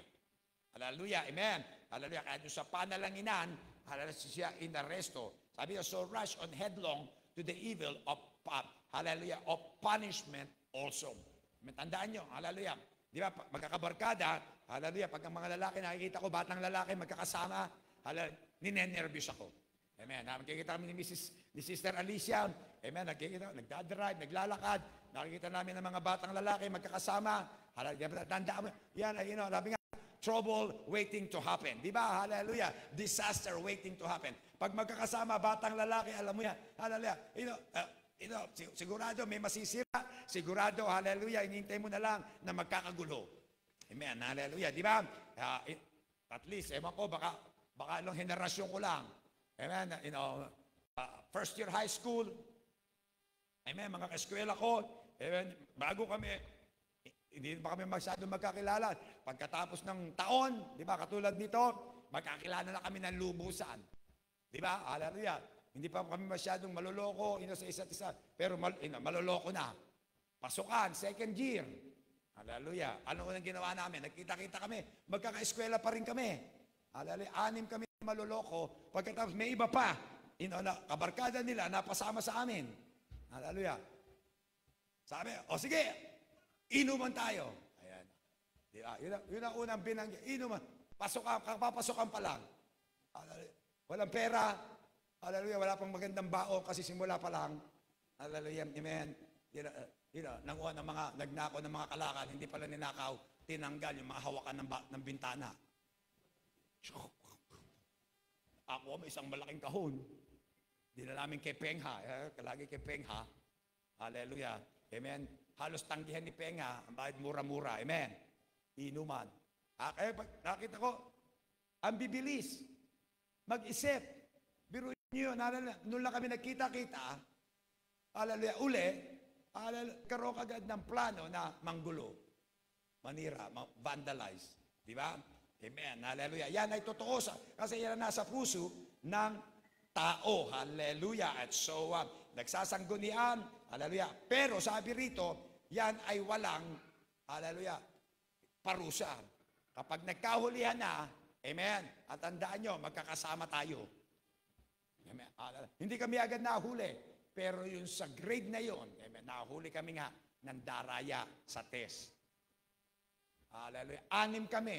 Hallelujah, amen. Hallelujah, kaya doon sa panalanginan, hallelujah, siya inaresto. Sabi niya, so rush on headlong to the evil of, hallelujah, of punishment also. Tandaan nyo, hallelujah. Di ba, magkakabarkada, hallelujah, pag ang mga lalaki, nakikita ko, batang lalaki, magkakasama, hallelujah, ninenervyos ako. Amen. Nakikita kami ni Sister Alicia, amen, nagdadrive, naglalakad, nakikita namin ng mga batang lalaki, magkakasama, tandaan mo, yan, sabi nga, trouble waiting to happen. Di ba? Hallelujah. Disaster waiting to happen. Pag magkakasama, batang lalaki, alam mo yan, hallelujah, sigurado may masisira, sigurado, hallelujah, hinihintay mo na lang na magkakagulo. Amen. Hallelujah. Di ba? At least, ewan ko, baka ilang henerasyon ko lang. Amen. First year high school. Amen. Mga kaeskwela ko. Amen. Bago kami, hindi pa kami masyadong magkakilala. Pagkatapos ng taon, di ba, katulad nito, magkakilala na kami ng lubusan. Di ba? Hallelujah. Hindi pa kami masyadong maloloko sa isa't isa. Pero maloloko na. Pasukan, second year. Hallelujah. Ano unang ginawa namin? Nagkita-kita kami. Magkakaeskwela pa rin kami. Hallelujah. 6 kami maloloko. Pagkatapos may iba pa. Na kabarkada nila napasama sa amin. Hallelujah. Sabi, sige, inuman tayo. Ayan. Yun ang unang binanggit. Inuman. Kapapasukan pa lang. Hallelujah. Walang pera. Hallelujah. Wala pang magandang bao kasi simula pa lang. Hallelujah. Amen. Nanguha ng mga nagnakaw ng mga kalakal, hindi pala ninakaw, tinanggal yung mga hawakan ng bintana. Ako may isang malaking kahon. Dinala namin kay Pengha. Lagi kay Pengha. Hallelujah. Amen. Halos tanggihan ni Pengha. Ang bakit mura-mura. Amen. Inuman. Nakita ko, ang bibilis. Mag-isip. Biruin niyo, noon lang kami nagkita-kita. Hallelujah. Uli, karoon agad ng plano na manggulo, manira, vandalize. Di ba? Amen. Hallelujah. Yan ay totoo kasi yan ang nasa puso ng tao. Hallelujah. At so, nagsasanggunian. Hallelujah. Pero sabi rito, yan ay walang, hallelujah, parusa. Kapag nagkahulihan na, amen, at tandaan nyo, magkakasama tayo. Amen. Hindi kami agad nahuli. Pero yung sa grade na yon, nahuli kami nga ng daraya sa test. Hallelujah. 6 kami.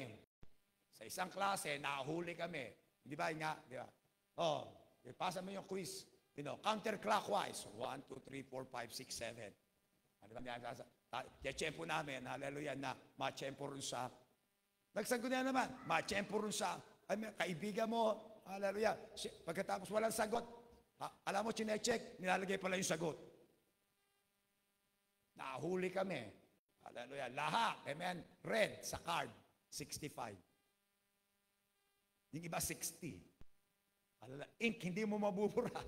Sa isang klase, nahuli kami. Di ba nga? Di ba? Ipasa mo yung quiz. Counterclockwise. 1, 2, 3, 4, 5, 6, 7. Di ba? Tiyempo namin, hallelujah, na matiyempo rin sa, nagsagot na naman, matiyempo rin sa, kaibigan mo, hallelujah. Pagkatapos walang sagot, alam mo, chinecheck, nilalagay pala yung sagot. Nahuli kami. Hallelujah. Lahat, amen, red sa card, 65. Yung iba, 60. Hallelujah. Ink, hindi mo mabubura.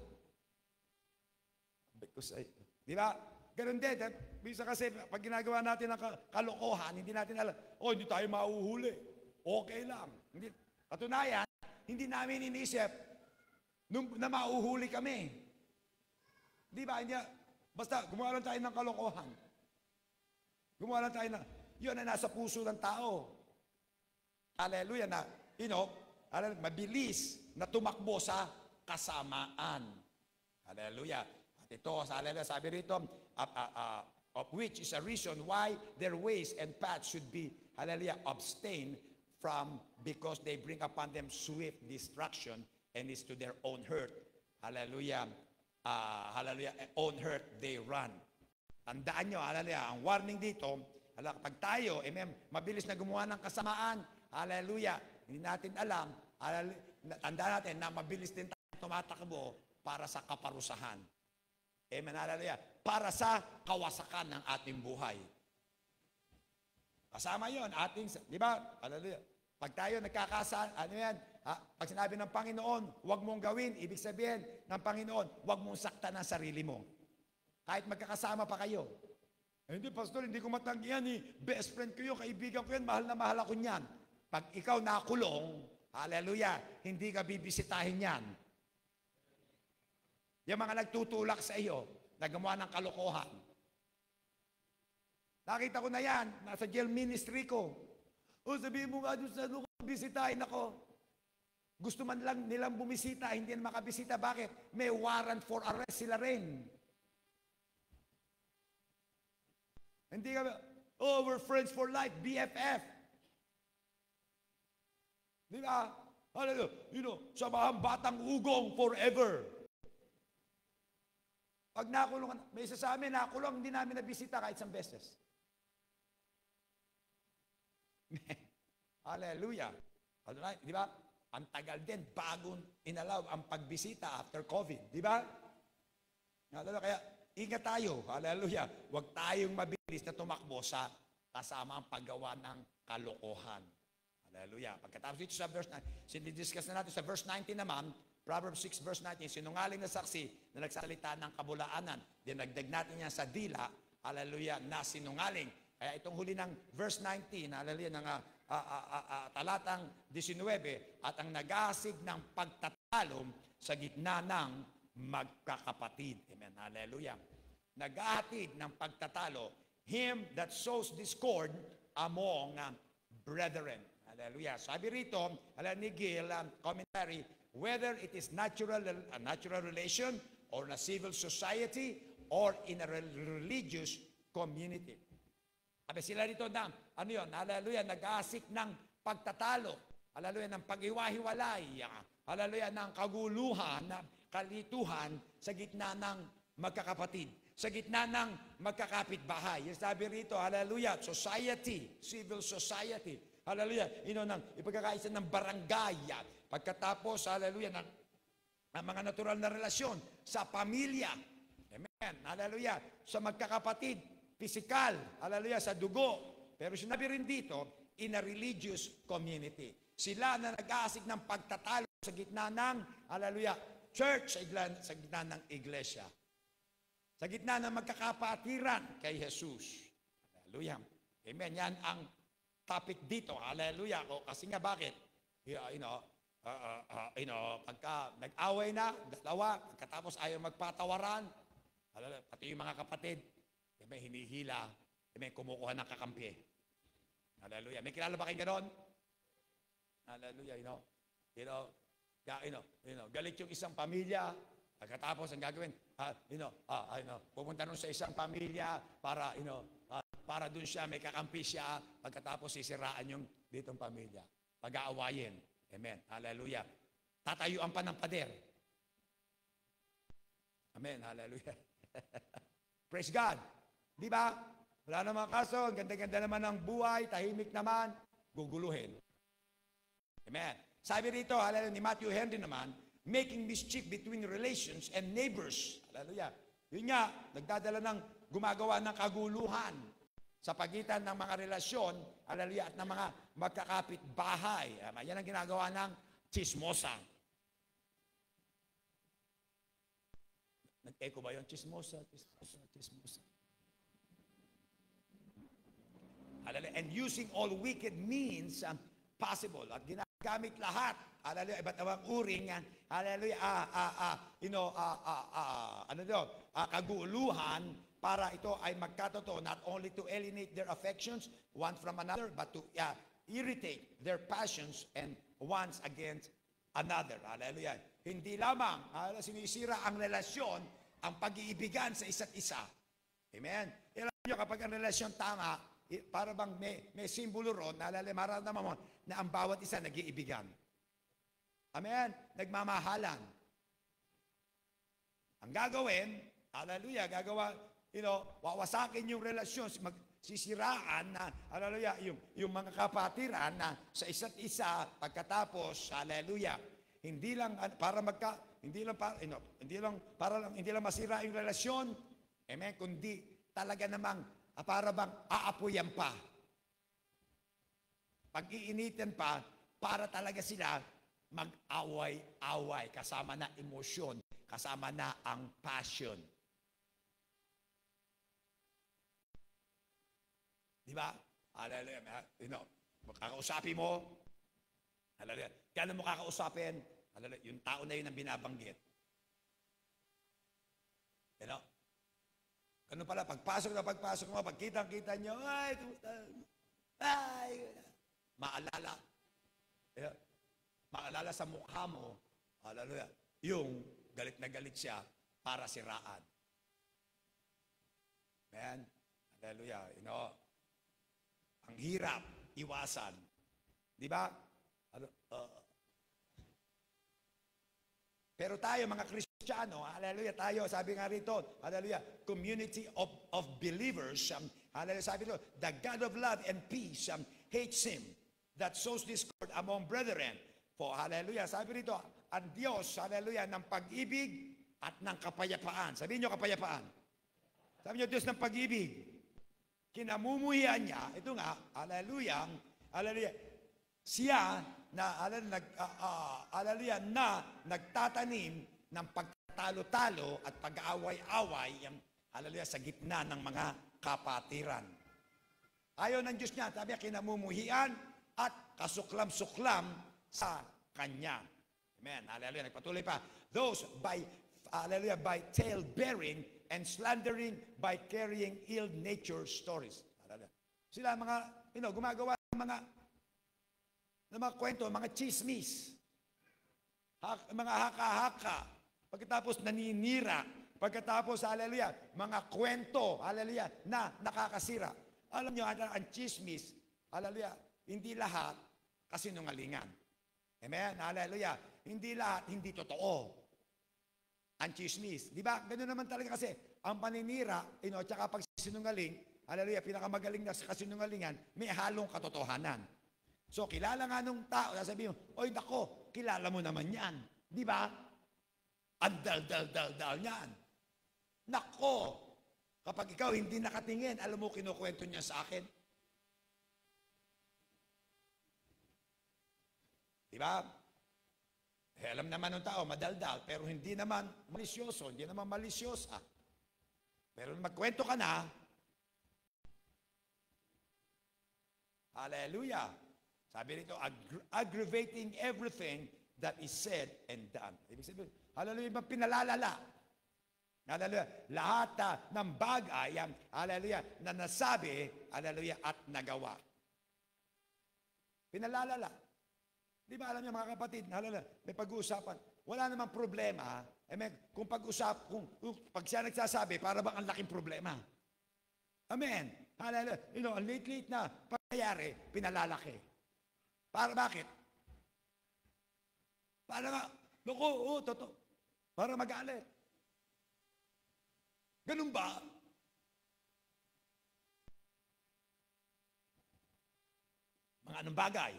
Di ba? Ganun din. Bisa kasi, pag ginagawa natin ng kalokohan, hindi natin alam, hindi tayo mauhuli. Okay lang. Katunayan, hindi namin inisip, na mauhuli kami. Di ba? Basta gumawa lang tayo ng kalokohan. Gumawa lang tayo yun na nasa puso ng tao. Hallelujah na, mabilis na tumakbo sa kasamaan. Hallelujah. At ito, hallelujah, sabi rito, of which is a reason why their ways and paths should be, hallelujah, abstained from, because they bring upon them swift destruction, and it's to their own hurt. Hallelujah. Hallelujah. Own hurt, they run. Tandaan nyo, hallelujah. Ang warning dito, pag tayo, mabilis na gumawa ng kasamaan, hallelujah. Hindi natin alam, tandaan natin na mabilis din tayo tumatakbo para sa kaparusahan. Amen, hallelujah. Para sa kawasakan ng ating buhay. Kasama yon ating, di ba? Hallelujah. Pag tayo nagkakasal, pag sinabi ng Panginoon, huwag mong gawin, ibig sabihin ng Panginoon, huwag mong saktan ang sarili mo. Kahit magkakasama pa kayo. Hindi, pastor, hindi ko matanggihan best friend ko yun, kaibigan ko yun, mahal na mahal ako niyan. Pag ikaw nakulong, hallelujah, hindi ka bibisitahin yan. Yung mga nagtutulak sa iyo, nagawa ng kalokohan. Nakita ko na yan, nasa jail ministry ko. Sabihin mo nga doon sa bisitahin ako. Gusto man lang nilang bumisita, hindi na makabisita. Bakit? May warrant for arrest sila rin. Hindi ka, we're friends for life, BFF. Di ba? Samahan batang ugong forever. Pag nakulong, may isa sa amin, nakulong, hindi namin nabisita kahit isang beses. Hallelujah. Di ba? Ang tagal din bago inalaw ang pagbisita after COVID. Di ba? Kaya ingat tayo. Hallelujah. Huwag tayong mabilis na tumakbo sa kasama ang paggawa ng kalokohan. Hallelujah. Pagkatapos dito sa verse 9, sinidiscuss na natin sa verse 19 naman, Proverbs 6 verse 19, sinungaling na saksi na nagsalita ng kabulaanan. Dinagdag natin yan sa dila, hallelujah, na sinungaling. Kaya itong huli ng verse 19, hallelujah, ng talatang 19, at ang nag-aasig ng pagtatalo sa gitna ng magkakapatid. Amen. Hallelujah. Nag-ahatid ng pagtatalo, him that sows discord among brethren. Hallelujah. Sabi rito, ni Gil, commentary, whether it is a natural relation or in a civil society or in a religious community. Sabi sila rito na, ano yun? Hallelujah, nag-aasik ng pagtatalo. Hallelujah, ng pag-iwahiwalay. Hallelujah, ng kaguluhan, kalituhan sa gitna ng magkakapatid. Sa gitna ng magkakapitbahay. Yung sabi rito, hallelujah, society, civil society. Hallelujah, ng ipagkakaisa ng barangay. Pagkatapos, hallelujah, ng mga natural na relasyon sa pamilya. Amen. Hallelujah, sa magkakapatid, physical, hallelujah, sa dugo. Pero sinabi rin dito, in a religious community. Sila na nag-aasig ng pagtatalo sa gitna ng, hallelujah, church, sa gitna ng iglesia. Sa gitna ng magkakapatiran kay Jesus. Hallelujah. Amen. Yan ang topic dito. Hallelujah. Kasi nga bakit? Pagka nag-away na, dalawa, pagkatapos ayaw magpatawaran, pati yung mga kapatid, may hinihila, may kumukuha ng kakampi. Hallelujah. May kilala ba kayo ganon? Hallelujah. Galit yung isang pamilya, pagkatapos ang gagawin, pupunta nun sa isang pamilya para, para dun siya, may kakampi siya, pagkatapos sisiraan yung ditong pamilya. Pag-aawayin. Amen. Hallelujah. Tatayuan pa ng pader. Amen. Hallelujah. Praise God. Di ba? Wala namang kaso, ganda-ganda naman ng buhay, tahimik naman, guguluhin. Amen. Sabi rito, hallelujah, ni Matthew Henry naman, making mischief between relations and neighbors. Hallelujah. Yun nga, nagdadala ng gumagawa ng kaguluhan sa pagitan ng mga relasyon, hallelujah, at ng mga magkakapit-bahay. Yan ang ginagawa ng chismosa. Nag-echo ba yun? Chismosa, chismosa, chismosa. Hallelujah. And using all wicked means possible. At ginagamit lahat, hallelujah, iba't ibang uring, hallelujah, kaguluhan para ito ay magkatotoo, not only to alienate their affections one from another, but to irritate their passions and ones against another. Hallelujah. Hindi lamang sinisira ang relasyon, ang pag-iibigan sa isa't isa. Amen. Alam nyo, kapag ang relasyon tama, para bang may simbolo ron, maramdaman mo na ang bawat isa nag-iibigan. Amen. Nagmamahalan. Ang gagawin, hallelujah, wawasakin yung relasyon, magsisiraan na, hallelujah, yung mga kapatiran na sa isa't isa pagkatapos, hallelujah, hindi lang masira yung relasyon, amen, kundi talaga namang para bang aapuyan pa. Pag-iinitin pa, para talaga sila mag-away-away, kasama na emosyon, kasama na ang passion. Di ba? Hallelujah. Kakausapin mo. Hallelujah. Kailan mo kakausapin? Hallelujah. Yung tao na yun ang binabanggit. Ganun pala, pagpasok mo, pagkitang-kita nyo, ay, kumusta? Ay, maalala sa mukha mo, hallelujah, yung galit na galit siya para siraan. Amen? Hallelujah. Ang hirap, iwasan. Di ba? Pero tayo, mga Kristiyano, hallelujah, tayo, sabi nga rito, hallelujah, community of believers, hallelujah, sabi rito, the God of love and peace hates him that sows discord among brethren. For, hallelujah, sabi rito, ang Diyos, hallelujah, ng pag-ibig at ng kapayapaan. Sabihin nyo kapayapaan. Sabi nyo, Diyos ng pag-ibig kinamumuhian niya, ito nga, hallelujah, hallelujah, siya na, hallelujah, na nagtatanim ng pagtatalo-talo at pag-aaway-away, hallelujah, sa gitna ng mga kapatiran. Ayaw ng Diyos niya, sabi niya, kinamumuhian at kasuklam-suklam sa Kanya. Amen. Hallelujah. Nagpatuloy pa. Those by, hallelujah, by tale-bearing and slandering by carrying ill-natured stories. Hallelujah. Sila mga, gumagawa ng mga kwento, mga chismis. Mga haka-haka. Pagkatapos naninira. Pagkatapos, hallelujah, mga kwento, hallelujah, na nakakasira. Alam nyo, ang chismis, hallelujah, hindi lahat kasinungalingan. Amen? Hallelujah. Hindi lahat, hindi totoo. Ang chismis. Di ba? Ganun naman talaga kasi, ang paninira, tsaka pag sinungaling, hallelujah, pinakamagaling na sa kasinungalingan, may halong katotohanan. So, kilala nga nung tao, sasabihin mo, oy, nako, kilala mo naman yan. Di ba? Ang dal-dal-dal-dal yan. Nako, kapag ikaw hindi nakatingin, alam mo kinukwento niya sa akin? Diba? Alam naman ng tao, madaldal, pero hindi naman malisyoso, hindi naman malisyosa. Pero magkwento ka na, hallelujah. Sabi rito, aggravating everything that is said and done. Ibig sabihin, hallelujah, pinalalala. Hallelujah. Lahat ng bagay, hallelujah, na nasabi, hallelujah, at nagawa. Pinalalala. Di ba alam niyo mga kapatid, hallelujah, may pag-uusapan. Wala namang problema. Amen. Kung pag siya nagsasabi, para bang ang laking problema. Amen. Hallelujah. Ang late-late na pangyayari, pinalalaki. Para bakit? Para totoo. Para magalit. Ganun ba? Mga anong bagay?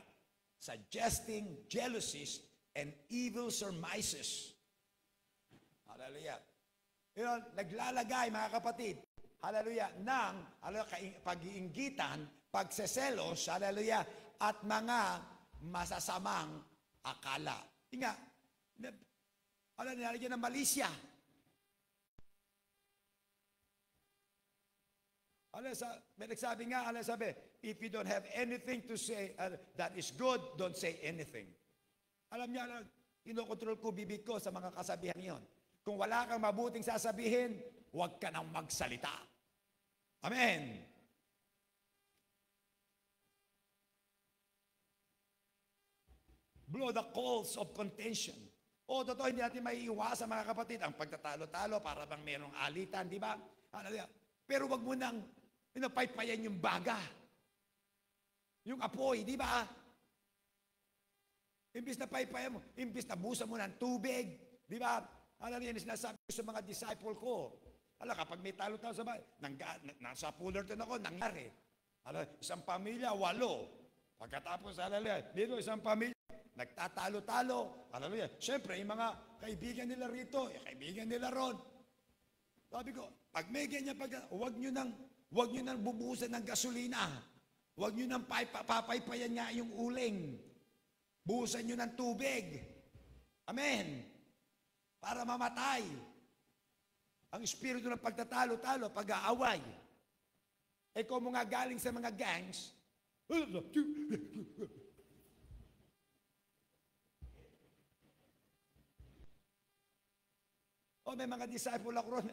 Suggesting jealousies and evil surmises. Hallelujah. Naglalagay, mga kapatid, hallelujah, ng pag-iinggitan, pagseselos, hallelujah, at mga masasamang akala. Nga, nalagyan ng malisya. May nagsabi nga, if you don't have anything to say that is good, don't say anything. Alam niya, kinokontrol ko bibig ko sa mga kasabihan yon. Kung wala kang mabuting sasabihin, huwag ka nang magsalita. Amen. Blow the coals of contention. Totoo, hindi natin maiiwasan, mga kapatid, ang pagtatalo-talo para bang merong alitan, di ba? Pero wag mo nang paypayan yung baga. Yung apoy, di ba? Imbis na paypayan mo, imbis na busa mo ng tubig, di ba? Yan sinasabi ko sa mga disciple ko. Kapag may talo-talo sa bahay, nasa Fullerton ako, nangyari. Isang pamilya, 8. Pagkatapos, dito isang pamilya, nagtatalo-talo. Siyempre, yung mga kaibigan nila rito, yung kaibigan nila ron. Sabi ko, pag may ganyan, huwag nyo nang bubusan ng gasolina. Huwag nyo nang papaypayan nga yung uling. Buhusan nyo ng tubig. Amen. Para mamatay ang espiritu ng pagtatalo-talo, pag-aaway. Kung mga galing sa mga gangs, may mga disciple ako ron,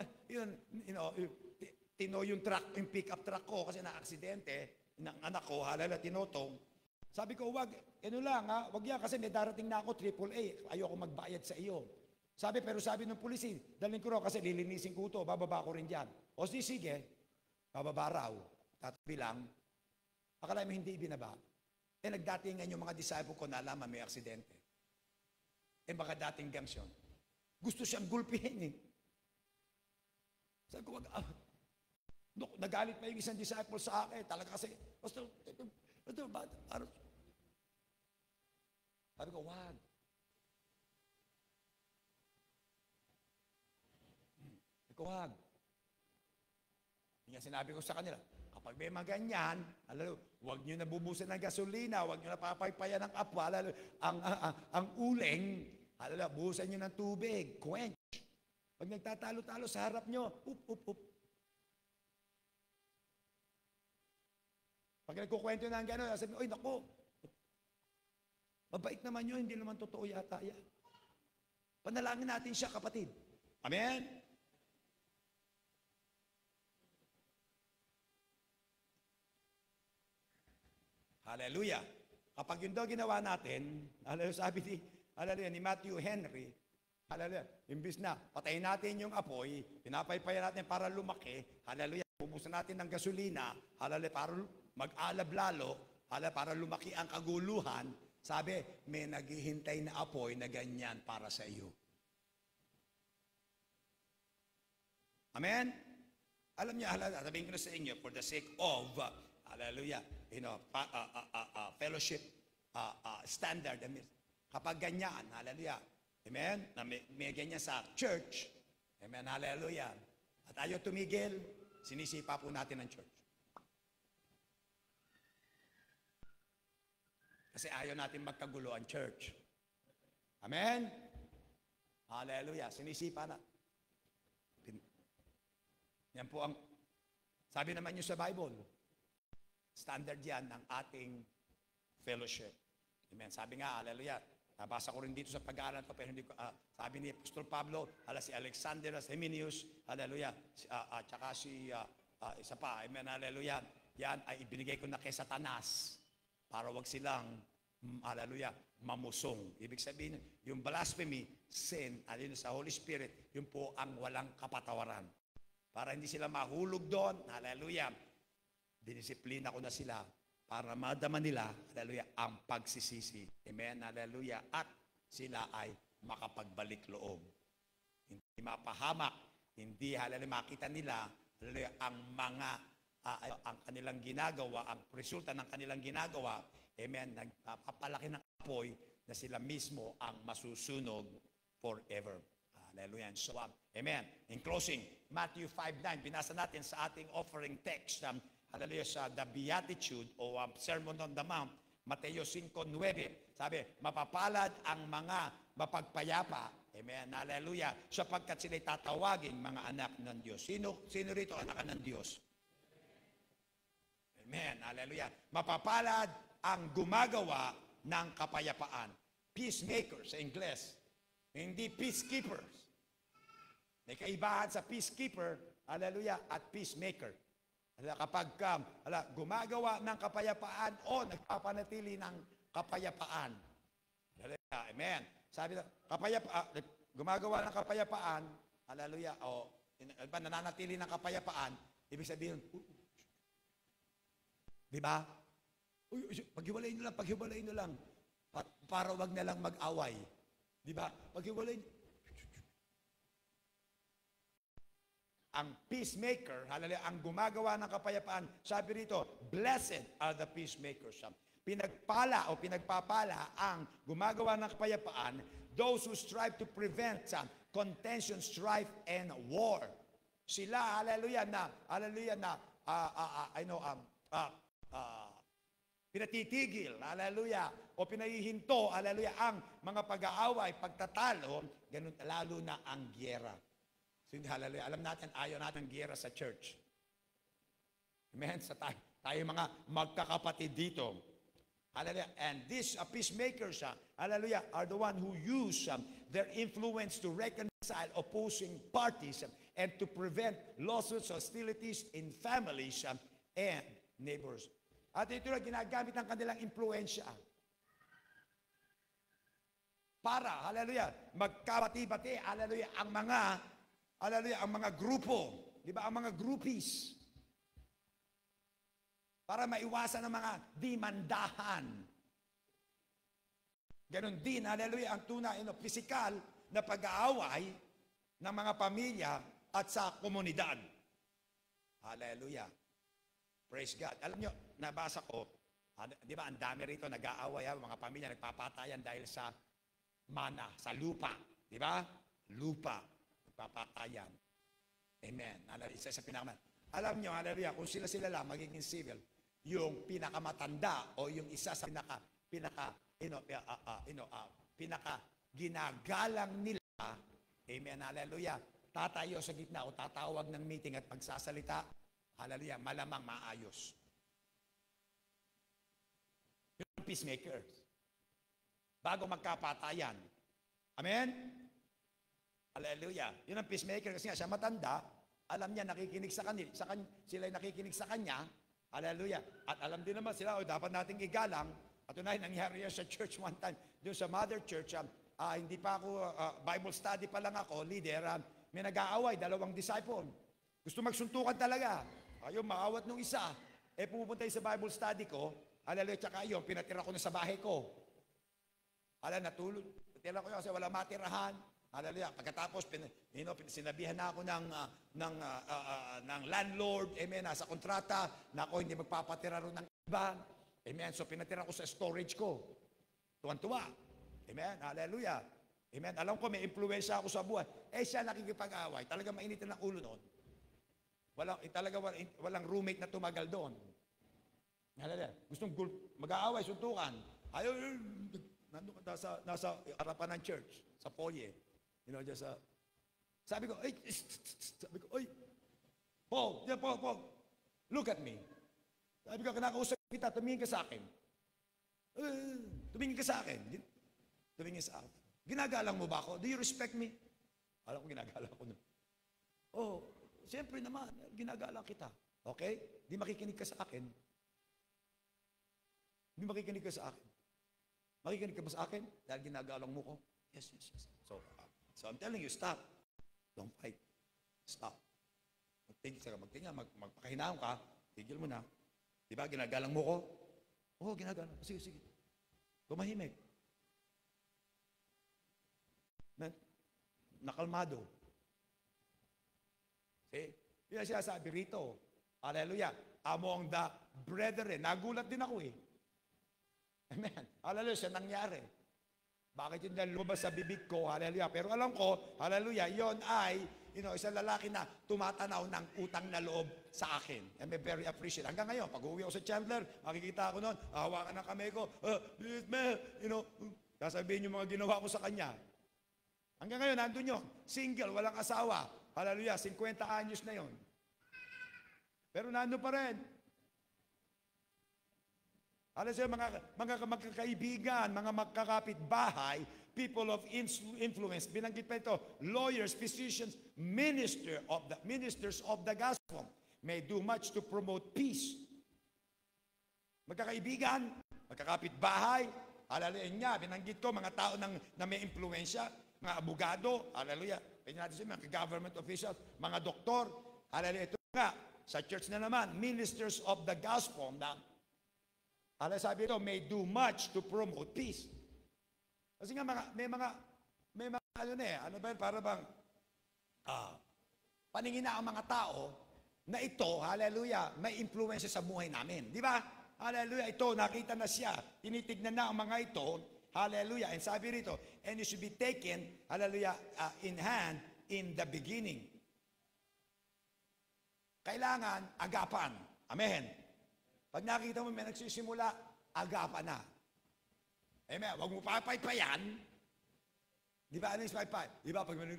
tino yung truck, yung pick-up truck ko kasi na-aksidente ng anak ko, tinotong. Sabi ko, wag yan kasi may darating na ako, AAA, ayoko magbayad sa iyo. Pero sabi ng pulisi, dalhin ko rin kasi lilinisin ko ito, bababa ko rin dyan. Sige, bababa raw, tatabi lang. Akala mo hindi ibinaba. Nagdatingan yung mga disciple ko na alaman may aksidente. Mga dating gangs yun. Gusto siyang gulpihin Sabi ko, nagalit pa yung isang disciple sa akin. Talaga kasi, Pastor, sabi ko, wag. Wag. Yung sinabi ko sa kanila, Kapag may mga ganyan, huwag nyo nabubusan ng gasolina, huwag nyo napapaypayan ng kapwa, ang uling, buhusan nyo ng tubig, quench. Pag nagtatalo-talo sa harap nyo, up. Pag nagkukwento na ang gano'n, sabi, oy, naku, mabait naman yun, hindi naman totoo yata yan. Panalangin natin siya, kapatid. Amen? Hallelujah. Kapag yun daw ginawa natin, hallelujah, ni Matthew Henry, hallelujah, imbis na patayin natin yung apoy, pinapaypayan natin para lumaki, hallelujah, bubusan natin ng gasolina, hallelujah, para mag-alab lalo, hallelujah, para lumaki ang kaguluhan, sabi, may naghihintay na apoy na ganyan para sa iyo. Amen? Alam niyo, hallelujah, sabihin ko na sa inyo, for the sake of, hallelujah, fellowship standard. Kapag ganyan, hallelujah, amen, na may ganyan sa church, amen, hallelujah, at ayaw tumigil, sinisipa po natin ang church. Kasi ayaw natin magkagulo ang church. Amen? Hallelujah, sinisipa na. Yan po ang, sabi naman nyo sa Bible, standard yan ng ating fellowship. Amen. Sabi nga, hallelujah, nabasa ko rin dito sa pag-aaral ko, pero hindi ko, sabi ni Apostol Pablo, si Alexander Hymenius, hallelujah, at saka si, isa pa, amen, hallelujah, yan ay ibinigay ko na kay Satanas para wag silang, hallelujah, mamusong. Ibig sabihin, yung blasphemy, sin, alin sa Holy Spirit, yun po ang walang kapatawaran. Para hindi sila mahulog doon, hallelujah, dinisiplina ko na sila para madama nila, hallelujah, ang pagsisisi. Amen, hallelujah. At sila ay makapagbalik loob. Hindi mapahamak, hindi, hallelujah, makita nila, hallelujah, ang mga, ang kanilang ginagawa, ang resulta ng kanilang ginagawa, amen, nagpapalaki ng apoy na sila mismo ang masusunog forever. Hallelujah. And so on. Amen. In closing, Matthew 5:9, binasa natin sa ating offering text, hallelujah, sa the Beatitude o Sermon on the Mount, Mateo 5:9. Sabi, mapapalad ang mga mapagpayapa. Amen. Hallelujah. Sapagkat sila'y tatawaging mga anak ng Diyos. Sino rito anak ng Diyos? Amen. Hallelujah. Mapapalad ang gumagawa ng kapayapaan. Peacemakers sa Ingles. Hindi peacekeepers. May kaibahan sa peacekeeper, hallelujah, at peacemaker. Kapag gumagawa ng kapayapaan o nagpapanatili ng kapayapaan. Hallelujah, amen. Sabi na, gumagawa ng kapayapaan, hallelujah, o nananatili ng kapayapaan, ibig sabihin, di ba? Paghiwalay nyo lang, para wag na lang mag-away. Di ba? Paghiwalay nyo. Ang peacemaker, hallelujah, ang gumagawa ng kapayapaan, sabi rito, blessed are the peacemakers. Pinagpala o pinagpapala ang gumagawa ng kapayapaan, those who strive to prevent contention, strife, and war. Sila, hallelujah, pinatitigil, hallelujah, o pinahihinto, hallelujah, ang mga pag-aaway, pagtatalo, ganun lalo na ang gyera. So, hallelujah, alam natin, ayaw natin gyera sa church. Amen? Sa tayo mga magkakapatid dito. Hallelujah. And these peacemakers, hallelujah, are the one who use their influence to reconcile opposing parties and to prevent lawsuits, hostilities in families and neighbors. At ito na ginagamit ng kanilang impluensya para, hallelujah, magkabati-bati, hallelujah, ang mga grupo, di ba, ang mga groupies, para maiwasan ang mga dimandahan. Ganon din, hallelujah, ang tunay, physical na pag-aaway ng mga pamilya at sa komunidad. Hallelujah. Praise God. Alam nyo, nabasa ko, di ba, ang dami rito nag-aaway, mga pamilya nagpapatayan dahil sa mana, sa lupa. Di ba? Lupa. Nagpapatayan. Amen. Isa sa pinakaman. Alam nyo, hallelujah, kung sila lang magiging civil, yung pinakamatanda o yung isa sa pinaka ginagalang nila, amen, hallelujah, tatayo sa gitna o tatawag ng meeting at pagsasalita, hallelujah, malamang maayos. Yung peacemakers. Bago magkapatayan. Amen? Hallelujah. Yun ang peacemaker kasi nga siya matanda, alam niya nakikinig sa kanila, sila nakikinig sa kanya. Hallelujah. At alam din naman sila, dapat nating igalang. At unahin, nangyari yan sa church one time. Doon sa mother church, hindi pa ako, Bible study pa lang ako, leader, may nag-aaway, 2 disciple. Gusto magsuntukan talaga. Ayaw maawat nung isa. Pupunta sa Bible study ko, hallelujah, tsaka yun, pinatira ko na sa bahay ko. Natulog. Pinatira ko yun kasi wala matirahan. Hallelujah. Pagkatapos, sinabihan na ako ng landlord, amen, nasa kontrata, na ako hindi magpapatira ron ng iba. Amen. So, pinatira ko sa storage ko. Tuwan-tuwa. Amen. Hallelujah. Amen. Alam ko, may impluwensya ako sa buhay. Siya nakikipag-away. Talaga mainitin ang ulo noon. Walang roommate na tumagal doon. Hallelujah. Gustong mag-aaway, suntukan. Ayaw, nandun ka nasa harapan ng church, sa foyer. Just sabi ko, Paul, look at me. Sabi ko, kinakausap kita, tumingin ka sa akin. Tumingin ka sa akin. Tumingin sa akin. Ginagalang mo ba ako? Do you respect me? Alam ko, ginagalang ko. Siyempre naman, ginagalang kita. Okay? Di makikinig ka sa akin. Di makikinig ka sa akin. Makikinig ka ba sa akin? Dahil ginagalang mo ko? Yes. So I'm telling you, stop. Don't fight. Stop. Magtingin, magpakahinahon ka, tigil mo na. Di ba, ginagalang mo ko? Oo, ginagalang. Sige. Tumahimik. Nakalmado. See? Yun ang sinasabi rito. Hallelujah. Among the brethren. Nagulat din ako eh. Amen. Hallelujah, siya nangyari. Bakit yun lumabas sa bibig ko? Hallelujah. Pero alam ko, hallelujah, yon ay, isang lalaki na tumatanaw ng utang na loob sa akin. I'm very appreciative. Hanggang ngayon, pag uwi ako sa Chandler, makikita ako noon, hawakan ng kamay ko, sasabihin yung mga ginawa ko sa kanya. Hanggang ngayon, nandun yun. Single, walang asawa. Hallelujah, 50 anyos na yon. Pero nandun pa rin. Alam siya, mga magkakaibigan, mga magkakapitbahay, people of influence, binanggit pa ito, lawyers, physicians, ministers of the gospel may do much to promote peace. Magkakaibigan, magkakapitbahay, hallelujah niya, binanggit ko, mga tao na may impluensya, mga abogado, hallelujah, pwede natin siya, mga government officials, mga doktor, hallelujah, ito nga, sa church na naman, ministers of the gospel na, sabi ito, may do much to promote peace. Kasi nga may mga para bang paningin na ang mga tao na ito, hallelujah, may influensya sa buhay namin. Di ba? Hallelujah, ito, nakita na siya. Tinitignan na ang mga ito, hallelujah. And sabi rito, and it should be taken, hallelujah, in hand in the beginning. Kailangan agapan. Amen. Pag nakita mo may nagsisimula, agapan na. Amen. Huwag mo papaypayan. Di ba ano yung paypay? Di ba pag may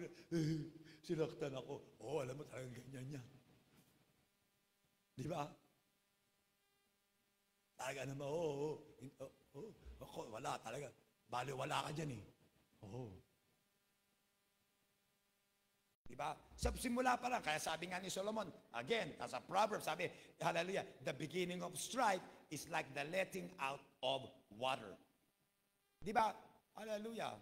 sinaktan ako, alam mo talagang ganyan yan. Di ba? Talaga naman, ako, wala talaga. Bali, wala ka dyan eh. Diba? Sa simula pa lang, kaya sabi nga ni Solomon, again, nasa Proverbs, sabi, hallelujah, the beginning of strife is like the letting out of water. Diba? Hallelujah.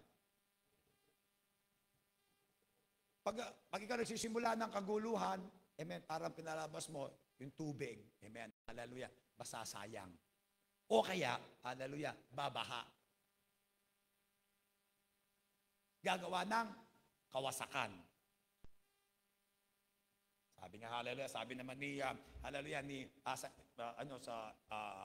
Pag ikaw nagsisimula ng kaguluhan, amen, parang pinalabas mo yung tubig, amen, hallelujah, basasayang. O kaya, hallelujah, babaha. Gagawa ng kawasakan. Sabi nga, hallelujah, sabi naman ni, hallelujah,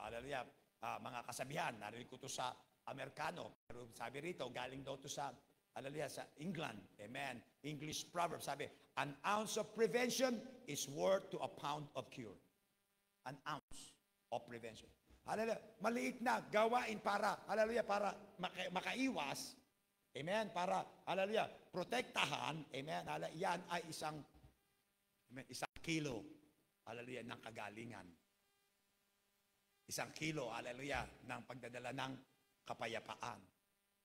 hallelujah, mga kasabihan, narinig ko to sa Amerikano, pero sabi rito, galing daw to sa hallelujah, sa England. Amen. English proverb, sabi, an ounce of prevention is worth to a pound of cure. An ounce of prevention. Hallelujah. Maliit na gawain para, hallelujah, para makaiwas. Amen. Para, hallelujah, protektahan. Amen. Hallelujah. Yan ay isang kilo, hallelujah, ng kagalingan. Isang kilo, hallelujah, ng pagdadala ng kapayapaan.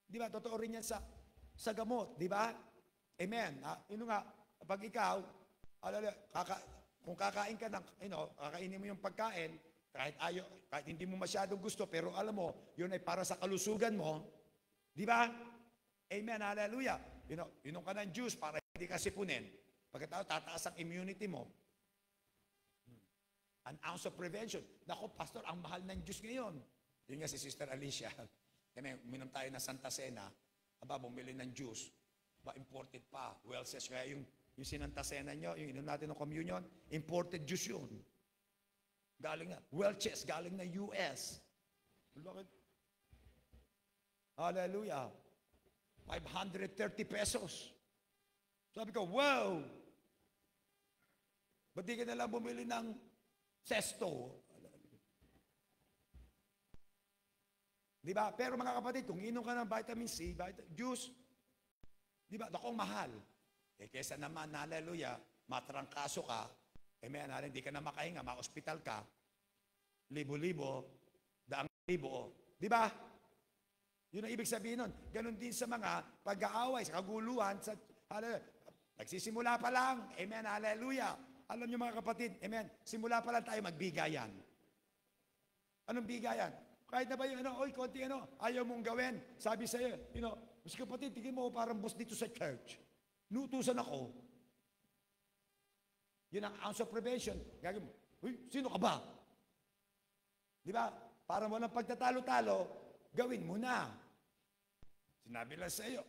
Di ba? Totoo rin yan sa gamot. Di ba? Amen. Yun nga, pag ikaw, hallelujah, kung kakain ka ng, kakainin mo yung pagkain, kahit hindi mo masyadong gusto, pero alam mo, yun ay para sa kalusugan mo. Di ba? Amen. Hallelujah. Inom ka ng juice para hindi ka sipunin. Pagkatapos, tataas ang immunity mo. An ounce of prevention. Nako, pastor, ang mahal ng juice ngayon. Yun nga si Sister Alicia. Kaya uminom tayo ng Santa Cena. Bumili ng juice. Imported pa. Well says, kaya yung Santa Cena nyo, yung inom natin ng communion, imported juice yun. Galing na. Welch's, galing na US. Bakit? Hallelujah. 530 pesos. Sabi ko, wow! Ba't di ka nalang bumili ng sesto? Di ba? Pero mga kapatid, kung inom ka ng vitamin C, juice, di ba? Dakong mahal. Kesa naman, hallelujah, matrangkaso ka, amen, hindi ka na makahinga, ma-hospital ka, libo-libo, daang libo, di ba? Yun ang ibig sabihin nun. Ganon din sa mga pag-aaway, sa kaguluhan, hallelujah. Nagsisimula pa lang, amen, hallelujah. Alam niyo mga kapatid, amen, simula pa lang tayo magbigayan. Anong bigayan? Kahit na ba yung konti ayaw mong gawin. Sabi sa'yo, mas kapatid, tingin mo parang boss dito sa church. Nutusan ako. Yun ang ounce of prevention. Gagawin mo, sino ka ba? Di ba? Para walang pagtatalo-talo, gawin mo na. Sinabi lang sa iyo.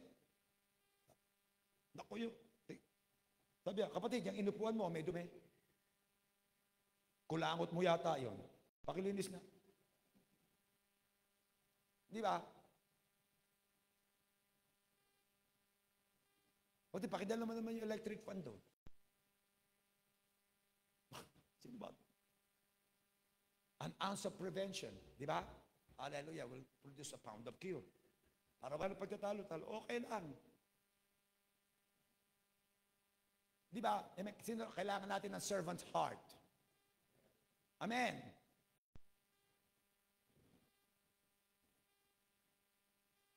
Naku yun. Sabi kapatid, yung inupuan mo, may dumi. Kulangot mo yata yun. Pakilinis na. Di ba? Pati pakidala naman yung electric fan doon. Sino ba? An ounce of prevention. Di ba? Hallelujah, will produce a pound of cure. Para wala pagtatalo-talo, okay lang. Di ba? Kailangan natin ng servant's heart. Amen.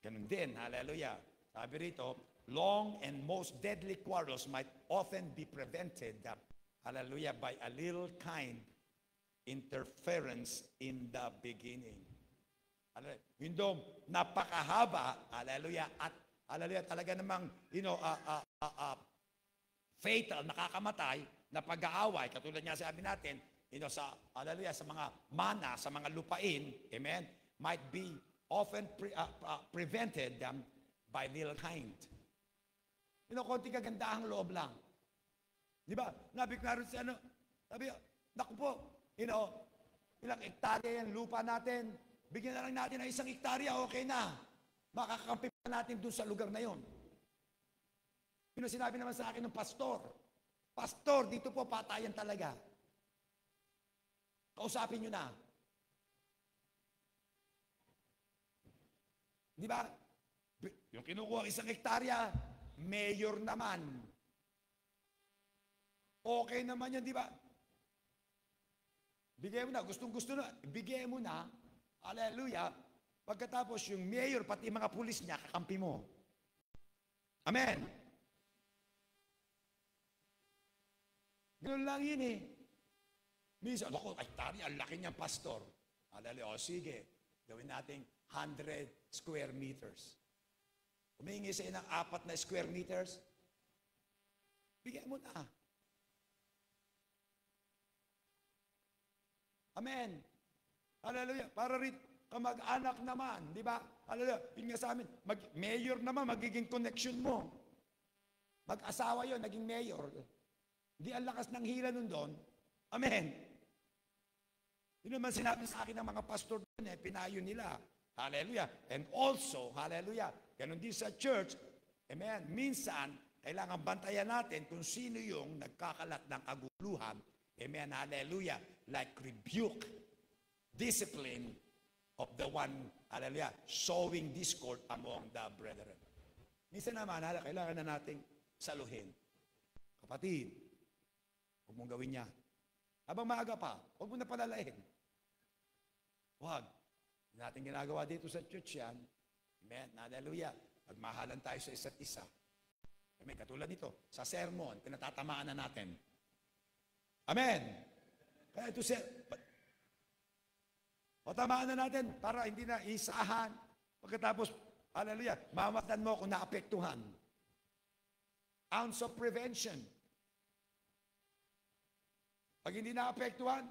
Ganun din, hallelujah. Sabi rito, long and most deadly quarrels might often be prevented, hallelujah, by a little kind interference in the beginning. Hallelujah. Napakahaba, hallelujah, at hallelujah, talaga namang, fatal, nakakamatay, na pag-aaway, katulad niya sabi natin, hallelujah, sa mga mana, sa mga lupain, amen, might be often prevented by little kind. Konting kagandahang loob lang. Di ba? Nabi ko naroon sa sabi, naku po, ilang hektarya yan, lupa natin, bigyan na lang natin ng 1 hektarya, okay na. Makakampi pa natin dun sa lugar na yon. Sinabi naman sa akin ng pastor, pastor, dito po patayan talaga. Kausapin nyo na. Di ba? Yung kinukuha 1 hektarya, mayor naman. Okay naman yan, di ba? Bigay mo na, gustong-gusto na, bigay mo na, hallelujah, pagkatapos yung mayor, pati mga pulis niya, kakampi mo. Amen. Ganun lang yun eh. Minsan, ako, hektarya, ang laki niyang pastor. Hallelujah, sige, gawin natin 100 square meters. Humingi sa ng 4 na square meters, bigyan mo na. Amen. Hallelujah. Para rin kamag-anak naman, di ba? Hallelujah. Yun nga sa amin, mayor naman, magiging connection mo. Mag-asawa yon, naging mayor. Di ang lakas ng hila nun doon. Amen. Yun naman sinabi sa akin ng mga pastor doon, pinayo nila. Hallelujah. And also, hallelujah, ganun din sa church, Amen. Minsan, kailangan bantayan natin kung sino yung nagkakalat ng kaguluhan. Amen. Hallelujah. Like rebuke, discipline of the one, hallelujah, sowing discord among the brethren. Minsan naman, kailangan na nating saluhin. Kapatid, huwag mong gawin niya. Habang maaga pa, huwag mo na palalain. Huwag. Natin ginagawa dito sa church yan. Amen. Hallelujah. Magmahalan tayo sa isa't isa. Amen. Katulad nito, sa sermon, pinatatamaan na natin. Amen. Kaya ito tamaan na natin para hindi na isahan. Pagkatapos, hallelujah, mamatdan mo kung naapektuhan. Ounce of prevention. Pag hindi naapektuhan,